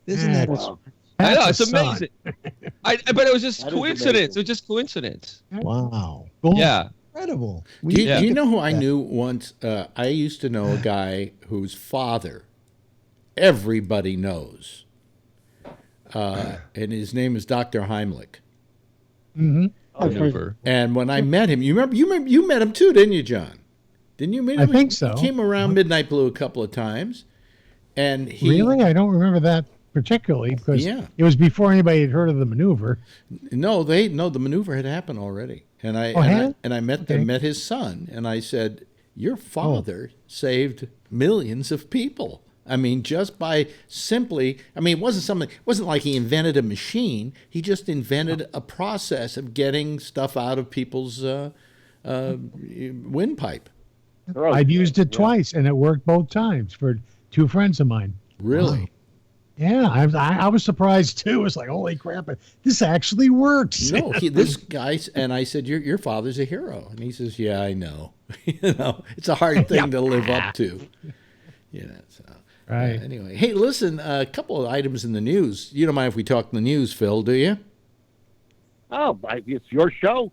Isn't that? Wow. I know, it's amazing. But it was just coincidence. It was just coincidence. Wow. Yeah. Incredible. Do you know who I knew once? I used to know a guy whose father everybody knows. And his name is Dr. Heimlich. Mm-hmm. And when I met him, you met him too, didn't you, John? Didn't you meet him? I think so. He came around Midnight Blue a couple of times. And Really? I don't remember that particularly because it was before anybody had heard of the maneuver. No, the maneuver had happened already. And I met his son, and I said, "Your father saved millions of people. I mean, just by simply, it wasn't like he invented a machine. He just invented a process of getting stuff out of people's windpipe." I've used it twice, and it worked both times for two friends of mine. Really? Wow. Yeah, I was surprised too. It's like, holy crap, this actually works. No, this guy, and I said, your father's a hero. And he says, yeah, I know. It's a hard thing to live up to. So. Right. Anyway, hey, listen, a couple of items in the news. You don't mind if we talk the news, Phil, do you? Oh, it's your show.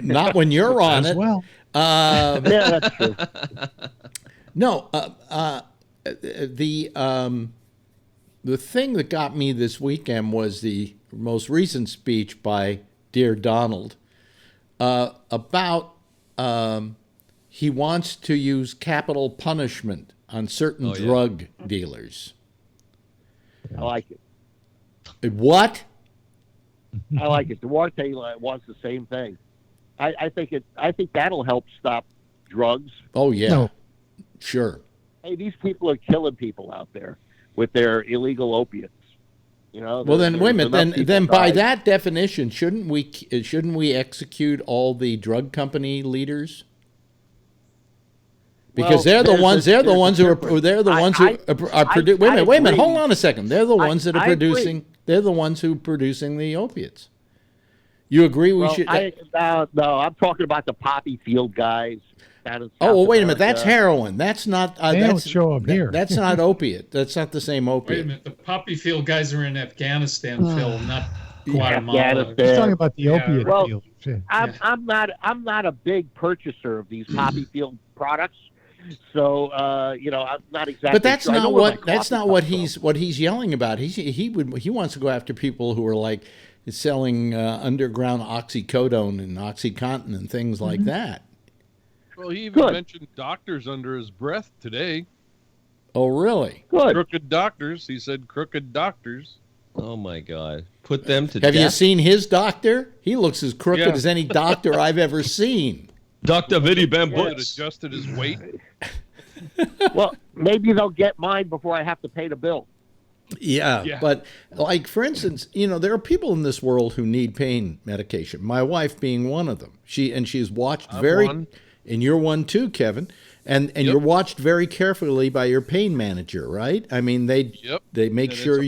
Not when you're on it. Well. Yeah, that's true. No, the thing that got me this weekend was the most recent speech by Dear Donald about he wants to use capital punishment on certain drug dealers. I like it. What? I like it. Duarte wants the same thing. I think that'll help stop drugs. Oh yeah, no. Sure. Hey, these people are killing people out there with their illegal opiates. You know. Well, then wait a minute. Then by that definition, shouldn't we execute all the drug company leaders? Because they're the ones who are producing. Wait a minute. Hold on a second. They're the ones that are producing. They're the ones who are producing the opiates. You agree? We should. No, I'm talking about the poppy field guys. Wait a minute. That's heroin. That's not. They don't show up here. That's not opiate. That's not the same opiate. Wait a minute. The poppy field guys are in Afghanistan, Phil, not Guatemala. Afghanistan. He's talking about the opiate field. I'm not a big purchaser of these poppy field products. So I'm not exactly. But that's not what he's yelling about. He wants to go after people who are like selling underground oxycodone and OxyContin and things like that. Well, he even mentioned doctors under his breath today. Oh, really? Good. Crooked doctors. He said crooked doctors. Oh my God! Put them to Have death. you seen his doctor? He looks as crooked as any doctor I've ever seen. Dr. Vinny Bambutz adjusted his weight. Well, maybe they'll get mine before I have to pay the bill. Yeah, but like for instance, there are people in this world who need pain medication. My wife being one of them. She's watched and you're one too, Kevin. And you're watched very carefully by your pain manager, right? I mean, they make sure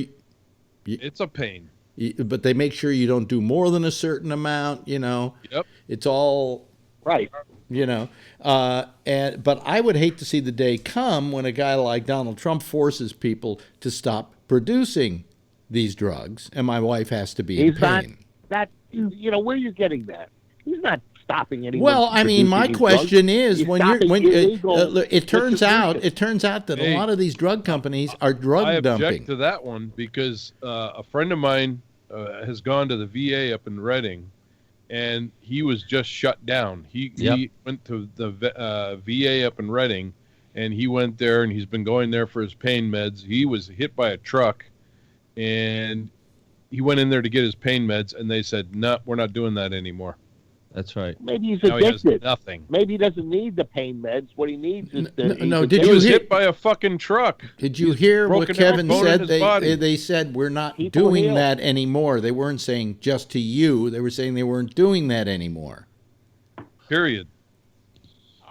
it's a pain. But they make sure you don't do more than a certain amount, Yep. It's all right. But I would hate to see the day come when a guy like Donald Trump forces people to stop producing these drugs, and my wife has to be in pain. Where you're getting that? He's not stopping anyone. Well, I mean, my question is, it turns out that a lot of these drug companies are drug dumping. I object to that one because a friend of mine has gone to the VA up in Reading, and he was just shut down. He went to the VA up in Reading, and he went there, and he's been going there for his pain meds. He was hit by a truck, and he went in there to get his pain meds, and they said, "No, we're not doing that anymore." That's right. Maybe he's now addicted. He has nothing. Maybe he doesn't need the pain meds. What he needs is Did he you was hear, hit by a fucking truck. Did you hear what Kevin said? They They said we're not doing that anymore. They weren't saying just to you. They were saying they weren't doing that anymore. Period.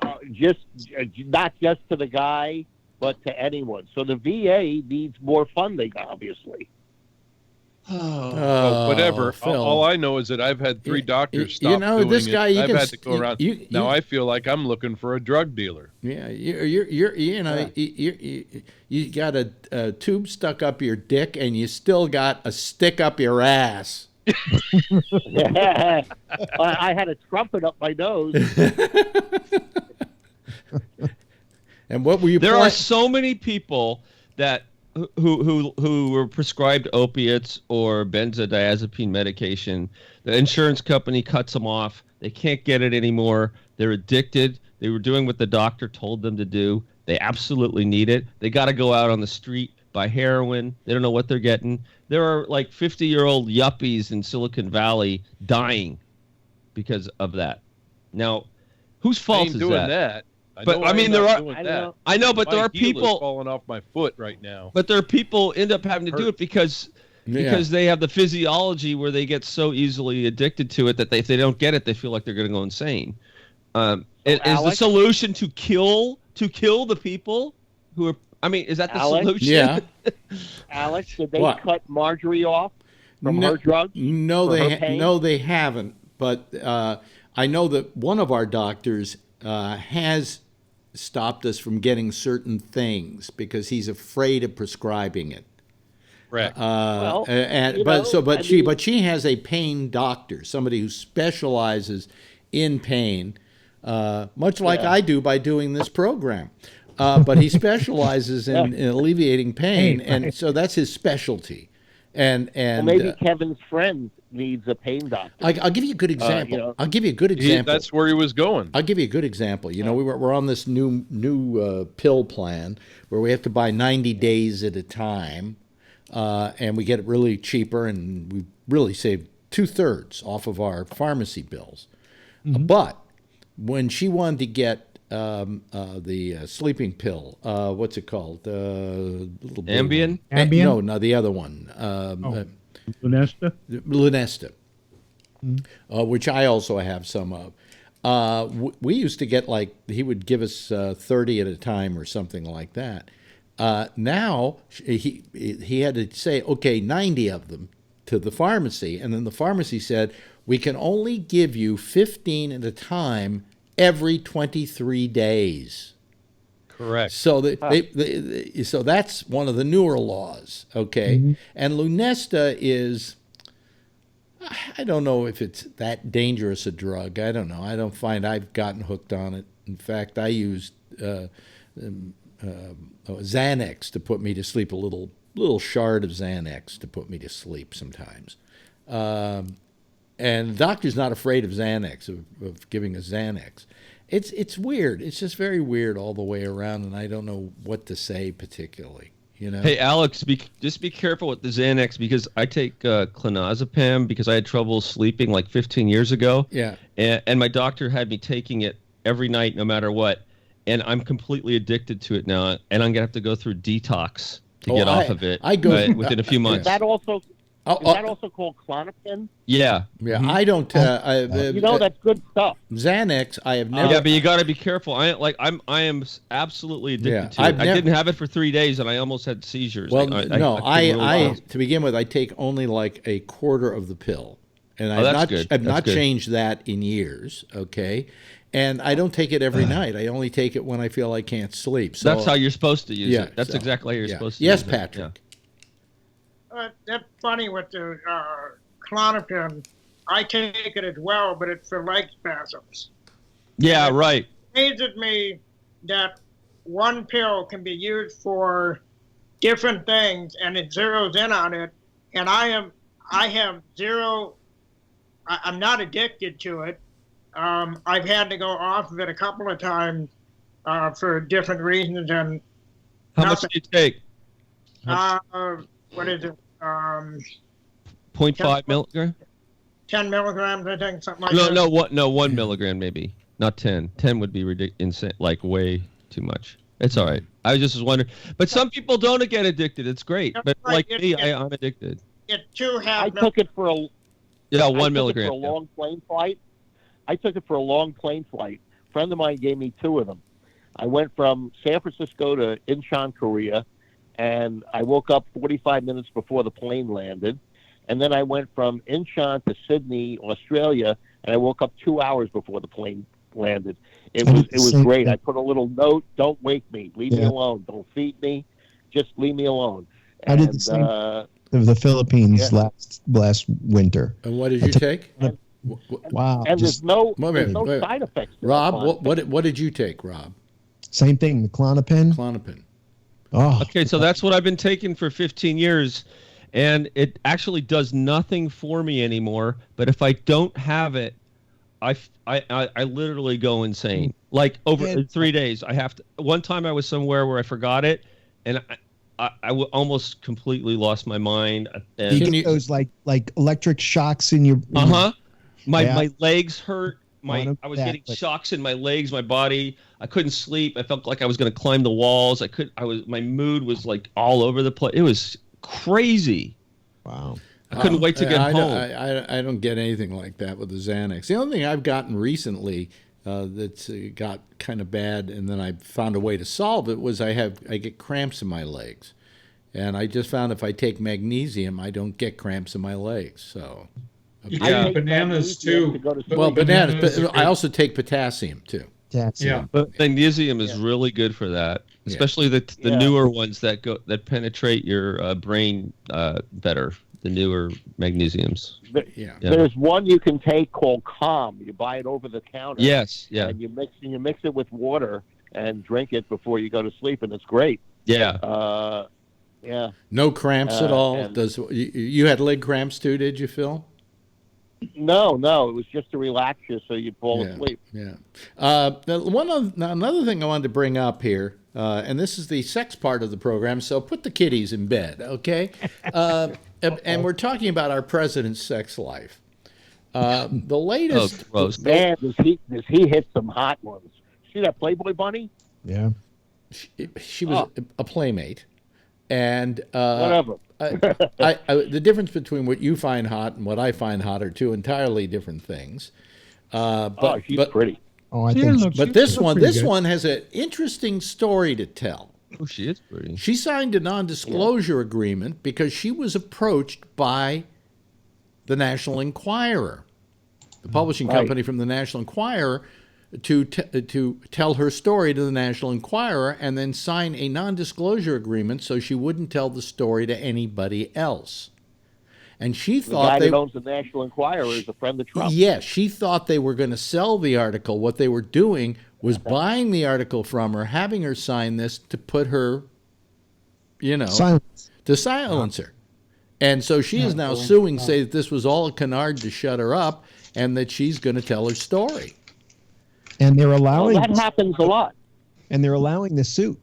Not just to the guy, but to anyone. So the VA needs more funding, obviously. Whatever. Phil. All I know is that I've had 3 doctors stop doing this guy, it. I've had to go around. Now I feel like I'm looking for a drug dealer. Yeah, you got a tube stuck up your dick, and you still got a stick up your ass. I had a trumpet up my nose. And what were you? There are so many people that who were prescribed opiates or benzodiazepine medication. The insurance company cuts them off. They can't get it anymore. They're addicted. They were doing what the doctor told them to do. They absolutely need it. They got to go out on the street, buy heroin. They don't know what they're getting. There are like 50-year-old yuppies in Silicon Valley dying because of that. Now, whose fault is doing that? But I mean, there are. I know, but there are people falling off my foot right now. But there are people end up having to do it because they have the physiology where they get so easily addicted to it that if they don't get it, they feel like they're going to go insane. Is the solution to kill the people who are? I mean, is that the solution? Yeah. Alex, did they cut Marjorie off from her drugs? No, they haven't. But I know that one of our doctors has stopped us from getting certain things because he's afraid of prescribing it. Right. But she has a pain doctor, somebody who specializes in pain, much like I do by doing this program. But he specializes in alleviating pain, and so that's his specialty. And maybe Kevin's friend needs a pain doctor. I'll give you a good example. I'll give you a good example. That's where he was going. I'll give you a good example. We're on this new pill plan where we have to buy 90 days at a time, and we get it really cheaper, and we really save 2/3 off of our pharmacy bills. Mm-hmm. But when she wanted to get the sleeping pill, what's it called? Ambien? No, the other one. Lunesta? Lunesta, which I also have some of. We used to get he would give us 30 at a time or something like that. Now he had to say, okay, 90 of them to the pharmacy, and then the pharmacy said, we can only give you 15 at a time every 23 days. Correct. So so that's one of the newer laws, okay? Mm-hmm. And Lunesta is, I don't know if it's that dangerous a drug. I don't know. I don't find I've gotten hooked on it. In fact, I used Xanax to put me to sleep, a little shard of Xanax to put me to sleep sometimes. And the doctor's not afraid of Xanax, of giving us Xanax. It's weird. It's just very weird all the way around, and I don't know what to say particularly. Hey, Alex, just be careful with the Xanax because I take clonazepam because I had trouble sleeping like 15 years ago. Yeah. And my doctor had me taking it every night no matter what, and I'm completely addicted to it now, and I'm going to have to go through detox to get off of it. I go within a few months. Is that also called Klonopin? Yeah. Yeah, I don't. That's good stuff. Xanax, I have never. Yeah, but you got to be careful. I am absolutely addicted to it. I didn't have it for 3 days, and I almost had seizures. Well, I to begin with, I take only like a quarter of the pill, and I've not changed that in years. Okay, and I don't take it every night. I only take it when I feel I can't sleep. So that's how you're supposed to use it. That's exactly how you're supposed to. Yes, use Patrick. It. That's funny with the Klonopin. I take it as well, but it's for leg spasms. Yeah, right. It amazes me that one pill can be used for different things, and it zeroes in on it. And I have zero. I'm not addicted to it. I've had to go off of it a couple of times for different reasons. And how much do you take? What is it? 0.5 milligram? 10 milligrams, I think, something like that. No, 1 milligram maybe. Not 10. 10 would be insane, like way too much. It's all right. I was just wondering. But some people don't get addicted. It's great. But like me, I'm addicted. It too I took it for a 1 milligram. For a long plane flight. I took it for a long plane flight. A friend of mine gave me 2 of them. I went from San Francisco to Incheon, Korea, and I woke up 45 minutes before the plane landed. And then I went from Incheon to Sydney, Australia, and I woke up 2 hours before the plane landed. It was great. I put a little note: "Don't wake me. Leave me alone. Don't feed me. Just leave me alone." I did the same of the Philippines last winter. And what did you take? Wow! And there's no side effects. Rob, what did you take, Rob? Same thing. The Klonopin. Klonopin. Oh. Okay, so that's what I've been taking for 15 years. And it actually does nothing for me anymore. But if I don't have it, I literally go insane. Like over 3 days, I have to. One time I was somewhere where I forgot it, and I almost completely lost my mind. And you get those like electric shocks in your. My legs hurt. I was getting shocks in my legs, my body. I couldn't sleep. I felt like I was going to climb the walls. My mood was like all over the place. It was crazy. Wow. I couldn't wait to get home. I don't get anything like that with the Xanax. The only thing I've gotten recently that's got kind of bad, and then I found a way to solve it, was I get cramps in my legs. And I just found if I take magnesium, I don't get cramps in my legs. So you take bananas too. Well, bananas, but I also take potassium too. Yeah, but magnesium is really good for that, especially the newer ones that penetrate your brain better. The newer magnesiums. There's one you can take called Calm. You buy it over the counter. Yes, yeah. And you mix it with water and drink it before you go to sleep, and it's great. Yeah. Yeah. No cramps at all. You had leg cramps too? Did you, Phil? No. It was just to relax you so you'd fall asleep. Yeah. Another thing I wanted to bring up here, and this is the sex part of the program, so put the kiddies in bed, okay? And we're talking about our president's sex life. The latest... Oh, gross. Man, does he hit some hot ones. See that Playboy bunny? Yeah. She was a playmate. And whatever. The difference between what you find hot and what I find hot are two entirely different things. She's pretty. Oh, I think. But this one has an interesting story to tell. Oh, she is pretty. She signed a non-disclosure agreement because she was approached by the National Enquirer, the publishing company from the National Enquirer, to tell her story to the National Enquirer and then sign a non-disclosure agreement so she wouldn't tell the story to anybody else. And she thought the guy that owns the National Enquirer is a friend of Trump. Yes, she thought they were going to sell the article. What they were doing was buying the article from her, having her sign this to put her, to silence her. And so she is now suing, say that this was all a canard to shut her up and that she's going to tell her story. And they're allowing... that happens a lot. And they're allowing the suit.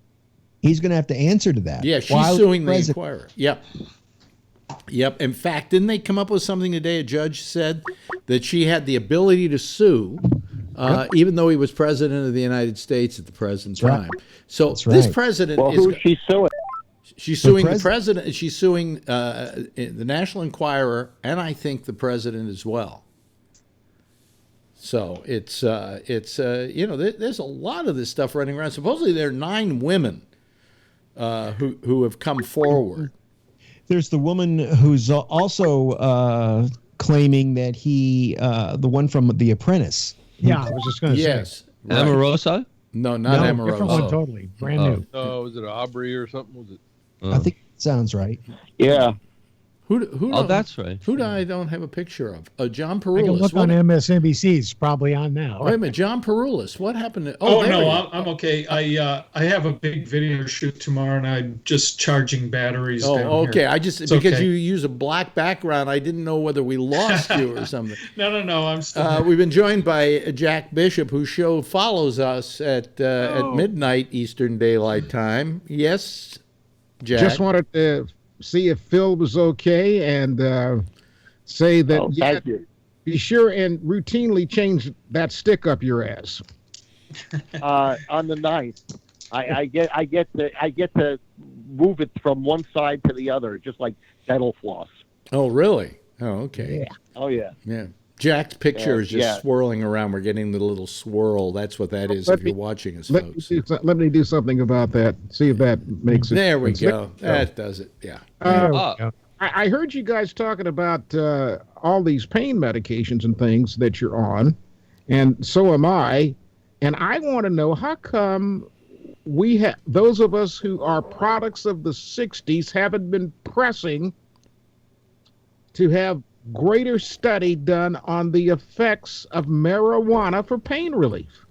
He's going to have to answer to that. Yeah, she's suing the Enquirer. Yep. In fact, didn't they come up with something today? A judge said that she had the ability to sue, even though he was president of the United States at the present time. So this president who is she suing? She's suing the president. She's suing the National Enquirer, and I think the president as well. So it's there's a lot of this stuff running around. Supposedly there are 9 women who have come forward. There's the woman who's also claiming that the one from The Apprentice. Yeah, I was just going to say. Yes. Right. Amorosa? No, not Amorosa. Different one totally. Brand new. Oh, was it Aubrey or something? Was it? I think it sounds right. Yeah. Who? That's right. Who I don't have a picture of? John I can Perulis. look on MSNBC. It's probably on now. Wait a minute, John Perulis. What happened to? Oh there no, he is. I'm okay. I have a big video shoot tomorrow, and I'm just charging batteries. Oh, down okay. Here. I just It's because okay. you use a black background, I didn't know whether we lost you or something. No. I'm still. We've been joined by Jack Bishop, whose show follows us at midnight Eastern Daylight Time. Yes, Jack. Just wanted to see if Phil was okay and say that Thank you. be sure and routinely change that stick up your ass. On the 9th, I get to move it from one side to the other, just like dental floss. Oh, really? Oh, okay. Yeah. Oh yeah. Yeah. Jack's picture is just Yeah. swirling around. We're getting the little swirl. That's what that is if you're watching us, folks. Let me do something about that. See if that makes it. There we sense. go. That does it. Yeah. There we go. I heard you guys talking about all these pain medications and things that you're on, and so am I. And I want to know how come we have those of us who are products of the '60s haven't been pressing to have greater study done on the effects of marijuana for pain relief.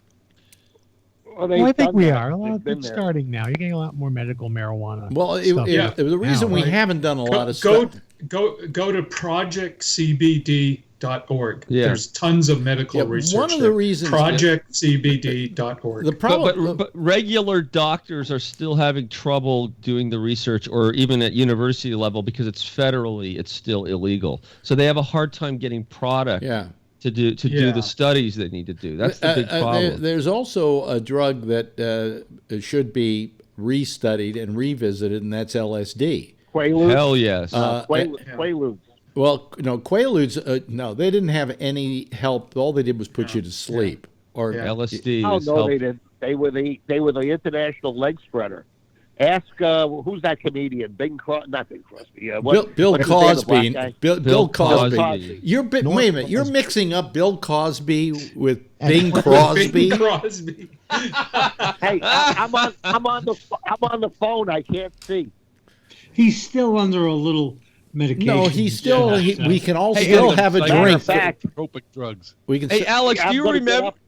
Well, I think we are. They've It's starting now. You're getting a lot more medical marijuana. Well, stuff the reason now, we right? haven't done a lot of go stuff. go to projectcbd.org. Yeah. There's tons of medical Yeah, research. one of the there. reasons- projectcbd.org. The problem, But regular doctors are still having trouble doing the research, or even at university level, because it's still illegal. So they have a hard time getting product yeah. to do the studies they need to do. That's the big problem. There's also a drug that should be restudied and revisited, and that's LSD. Quaaludes. Hell yes. Quaaludes. Well, no, Quaaludes, no, they didn't have any help. All they did was put you to sleep. Or LSD. Oh is no, help. they didn't. They were the international leg spreader. Ask who's that comedian? Not Bing Crosby. Bill what's his name, the Cosby. black guy? Bill Cosby. Cosby. Wait a minute. You're mixing up Bill Cosby with Bing Crosby. Bing Crosby. Hey, I'm on the phone. I can't see. He's still under a little medication. No, he's still. We can all Hey, still anyway, have a like- drink. Tropic drugs. We can. Hey, Alex, I'm do you gonna get remember? up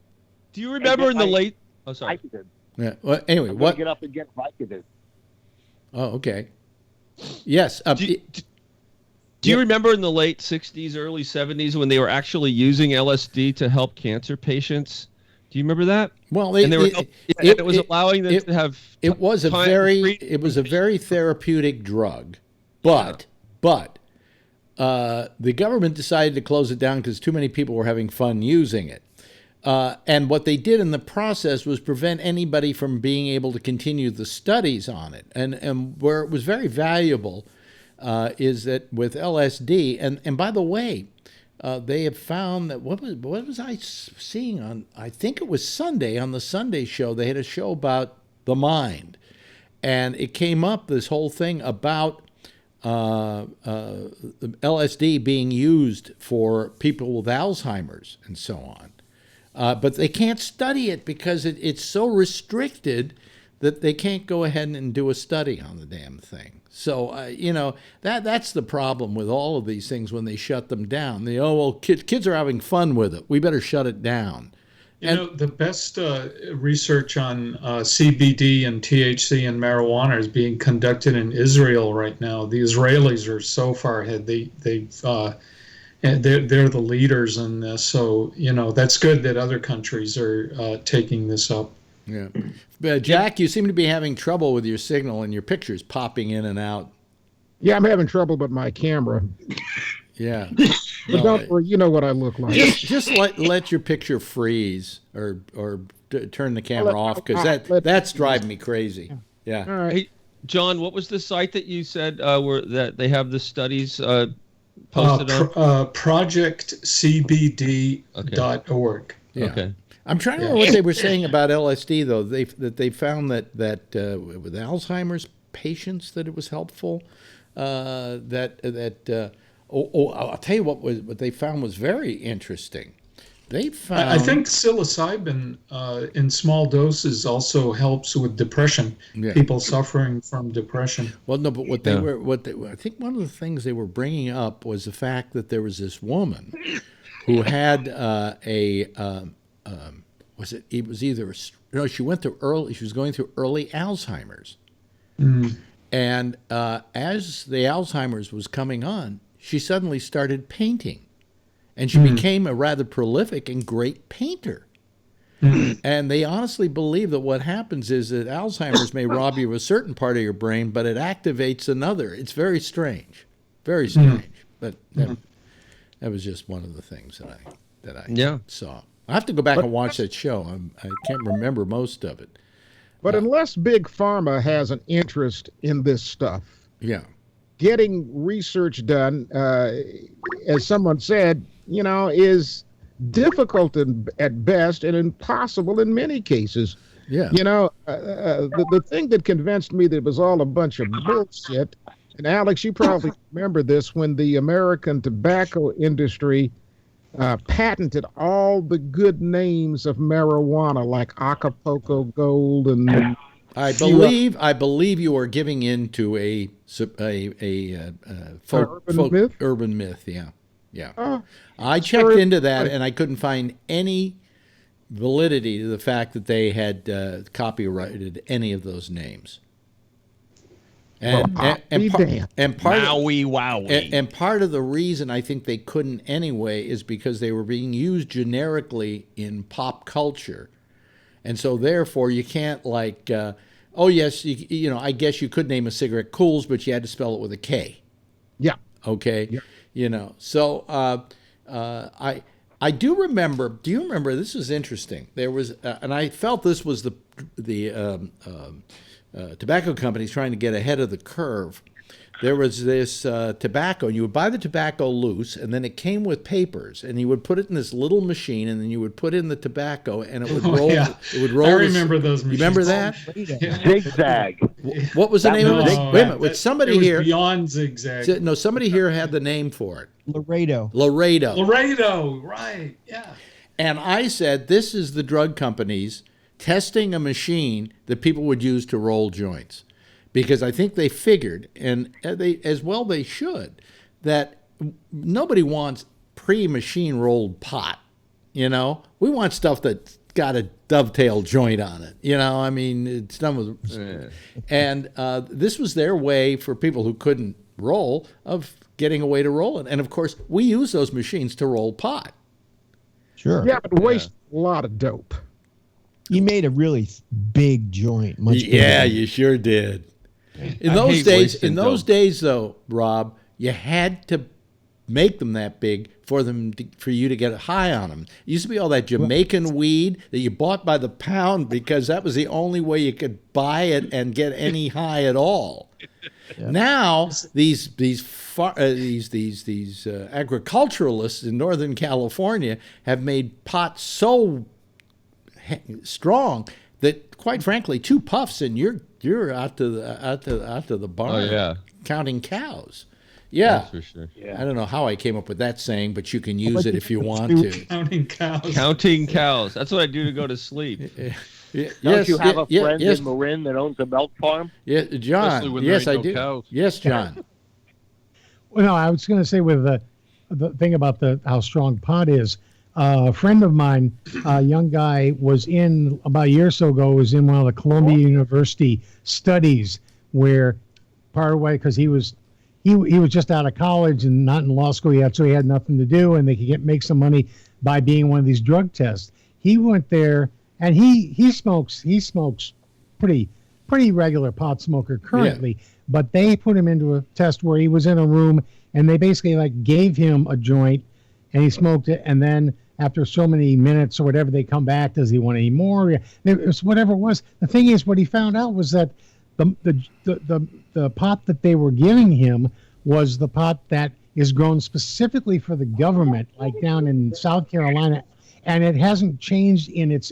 Do you remember in the late? Oh, sorry. Vicodin. Yeah. Well, anyway, I'm what? gonna get up and get Vicodin. Oh, okay. Yes. Do you remember in the late 60s, early 70s when they were actually using LSD to help cancer patients? Do you remember that? Well, And it was allowing them to have. It was a very therapeutic drug, but the government decided to close it down because too many people were having fun using it. And what they did in the process was prevent anybody from being able to continue the studies on it. And where it was very valuable is that with LSD, and by the way, they have found that what was I seeing on? I think it was Sunday on the Sunday show. They had a show about the mind, and it came up this whole thing about LSD being used for people with Alzheimer's and so on. But they can't study it because it's so restricted that they can't go ahead and do a study on the damn thing. So, that's the problem with all of these things when they shut them down. Kids are having fun with it. We better shut it down. The best research on CBD and THC and marijuana is being conducted in Israel right now. The Israelis are so far ahead. They're the leaders in this. So, that's good that other countries are taking this up. Yeah. Jack, you seem to be having trouble with your signal and your pictures popping in and out. Yeah, I'm having trouble with my camera. Yeah. But don't worry, you know what I look like. Just let your picture freeze or turn the camera off because that's driving me crazy. Yeah. All right. John, what was the site that you said that they have the studies posted on? Projectcbd.org. Yeah. Okay. I'm trying to remember what they were saying about LSD, though. They found that with Alzheimer's patients that it was helpful. I'll tell you what they found was very interesting. They found. I think psilocybin in small doses also helps with depression. Yeah. People suffering from depression. Well, no, but I think one of the things they were bringing up was the fact that there was this woman who had she went through early. She was going through early Alzheimer's, and as the Alzheimer's was coming on, she suddenly started painting. And she became a rather prolific and great painter. And they honestly believe that what happens is that Alzheimer's may rob you of a certain part of your brain, but it activates another. It's very strange. Very strange. But that was just one of the things that I saw. I have to go back and watch that show. I can't remember most of it. But unless Big Pharma has an interest in this stuff, getting research done, as someone said, is difficult at best and impossible in many cases. Yeah. The thing that convinced me that it was all a bunch of bullshit, and Alex, you probably remember this, when the American tobacco industry patented all the good names of marijuana, like Acapulco Gold and I believe you are giving in to a urban myth. Yeah. I checked into that, and I couldn't find any validity to the fact that they had copyrighted any of those names. And part of the reason I think they couldn't anyway is because they were being used generically in pop culture, and so therefore you can't I guess you could name a cigarette Cools, but you had to spell it with a K. Yeah. Okay. Yeah. So I do remember. Do you remember? This is interesting. There was, and I felt this was the tobacco companies trying to get ahead of the curve. There was this tobacco, and you would buy the tobacco loose, and then it came with papers, and you would put it in this little machine, and then you would put in the tobacco, and it would roll. Yeah. It would roll. I remember those machines. You remember that? Zigzag. What was the name of it? Wait a minute. With somebody here. Beyond Zigzag. No, somebody here had the name for it. Laredo. Right. Yeah. And I said, this is the drug companies testing a machine that people would use to roll joints. Because I think they figured, and they should, that nobody wants pre-machine rolled pot. We want stuff that's got a dovetail joint on it. It's done with. And this was their way for people who couldn't roll of getting a way to roll it. And of course, we use those machines to roll pot. Sure. Yeah, but waste a lot of dope. You made a really big joint. Much bigger. You sure did. In those days, though, Rob, you had to make them that big for you to get high on them. It used to be all that Jamaican weed that you bought by the pound because that was the only way you could buy it and get any high at all. Yeah. Now these agriculturalists in Northern California have made pot so strong that, quite frankly, 2 puffs and you're out to the barn counting cows. Yeah. That's for sure. Yeah. I don't know how I came up with that saying, but you can use it if you want to. Counting cows. Counting cows. That's what I do to go to sleep. Don't you have a friend in Marin that owns a milk farm? Yeah, John. Yes, I do. Cows. Yes, John. Well, no, I was going to say with the thing about how strong pot is. A friend of mine, a young guy, was in about a year or so ago. Was in one of the Columbia University studies where part of the way because he was just out of college and not in law school yet, so he had nothing to do, and they could make some money by being one of these drug tests. He went there, and he smokes pretty regular pot smoker currently, but they put him into a test where he was in a room, and they basically gave him a joint, and he smoked it, and then after so many minutes or whatever, they come back. Does he want any more? It was whatever it was. The thing is, what he found out was that the pot that they were giving him was the pot that is grown specifically for the government, like down in South Carolina, and it hasn't changed in its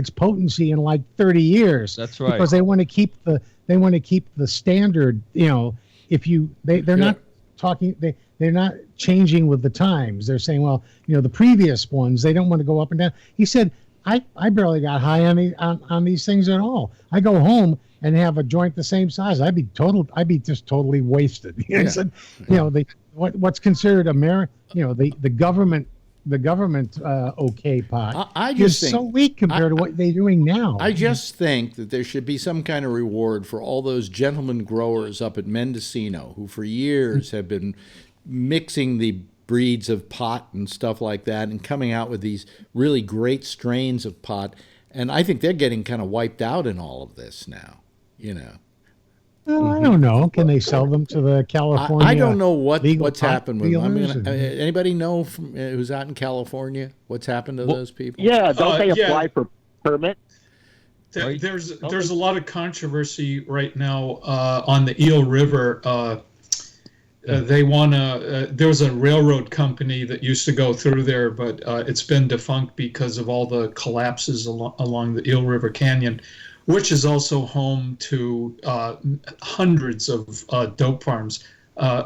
potency in like 30 years. That's right. Because they want to keep the standard. You know, they're not talking. They're not changing with the times. They're saying, well, you know, the previous ones, they don't want to go up and down. He said, I barely got high on these things at all. I go home and have a joint the same size. I'd be just totally wasted. Yeah. He said, you know, what's considered the government okay pot I just is think, so weak compared to what they're doing now. I just think that there should be some kind of reward for all those gentlemen growers up at Mendocino who for years have been mixing the breeds of pot and stuff like that and coming out with these really great strains of pot. And I think they're getting kind of wiped out in all of this now, you know. Well, I don't know. Can they sell them to the California? I don't know what's happened with them. I mean, dealers? anybody know from who's out in California what's happened to those people? Yeah, don't they apply for permit? There's a lot of controversy right now on the Eel River. They want to. There was a railroad company that used to go through there, but it's been defunct because of all the collapses along the Eel River Canyon, which is also home to hundreds of dope farms.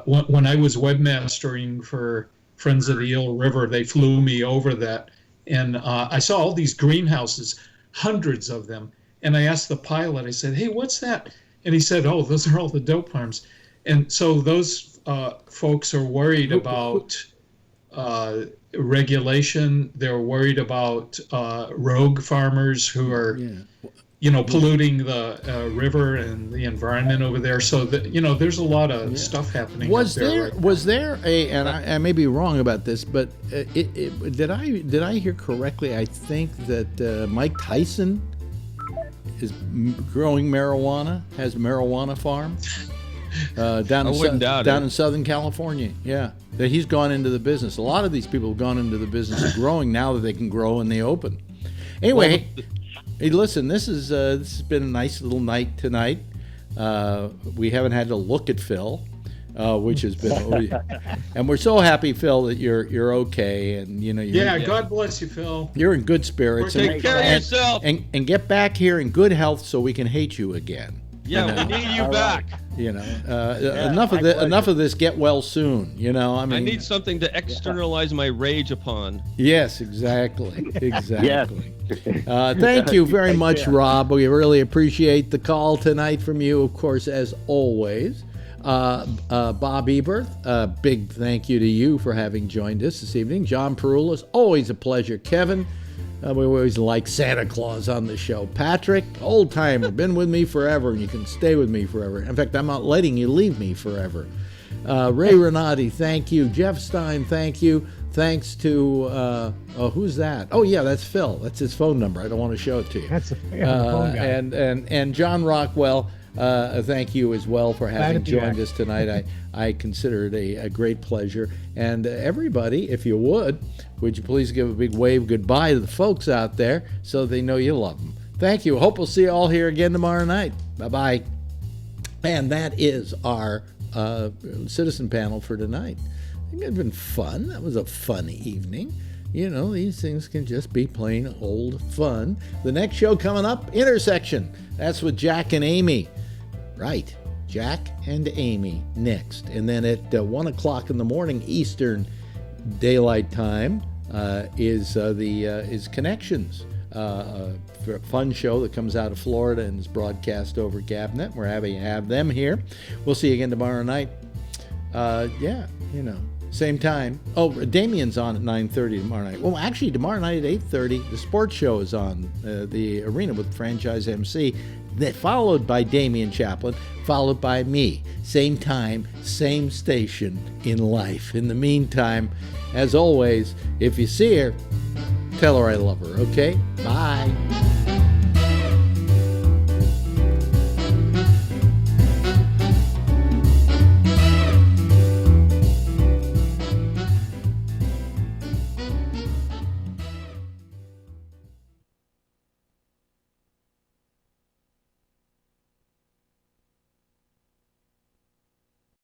When I was webmastering for Friends of the Eel River, they flew me over that, and I saw all these greenhouses, hundreds of them. And I asked the pilot, I said, "Hey, what's that?" And he said, "Oh, those are all the dope farms." And so those folks are worried about regulation. They're worried about rogue farmers who are, polluting the river and the environment over there. So that there's a lot of stuff happening. Was there a? And I may be wrong about this, but did I hear correctly? I think that Mike Tyson is growing marijuana, has a marijuana farm. Down in Southern California, yeah, that he's gone into the business. A lot of these people have gone into the business of growing now that they can grow in the open. Anyway, hey, listen, this has been a nice little night tonight. We haven't had to look at Phil, which has been, and we're so happy, Phil, that you're okay, and God bless you, Phil. You're in good spirits. Take care of yourself, and get back here in good health so we can hate you again. Yeah, we need you back. Enough of this. Get well soon. I need something to externalize my rage upon. Yes, exactly. Thank you very much, Rob. We really appreciate the call tonight from you, of course, as always. Bob Eberth, big thank you to you for having joined us this evening. John Perulis, always a pleasure. Kevin. We always like Santa Claus on the show. Patrick, old timer, been with me forever, and you can stay with me forever. In fact, I'm not letting you leave me forever. Ray Renati, thank you. Jeff Stein, thank you. Thanks to, who's that? Oh, yeah, that's Phil. That's his phone number. I don't want to show it to you. That's a phone guy. And John Rockwell, thank you as well for having joined us tonight. I consider it a great pleasure. And everybody, if you would you please give a big wave goodbye to the folks out there so they know you love them. Thank you. Hope we'll see you all here again tomorrow night. Bye-bye. And that is our citizen panel for tonight. I think it's been fun. That was a fun evening. These things can just be plain old fun. The next show coming up, Intersection. That's with Jack and Amy. Right. Jack and Amy next. And then at 1 o'clock in the morning Eastern Daylight Time is Connections, a fun show that comes out of Florida and is broadcast over GabNet. We're happy to have them here. We'll see you again tomorrow night. Same time. Oh, Damien's on at 9:30 tomorrow night. Well, actually, tomorrow night at 8:30, the sports show is on the arena with Franchise MC. Followed by Damien Chaplin, followed by me. Same time, same station in life. In the meantime, as always, if you see her, tell her I love her, okay? Bye.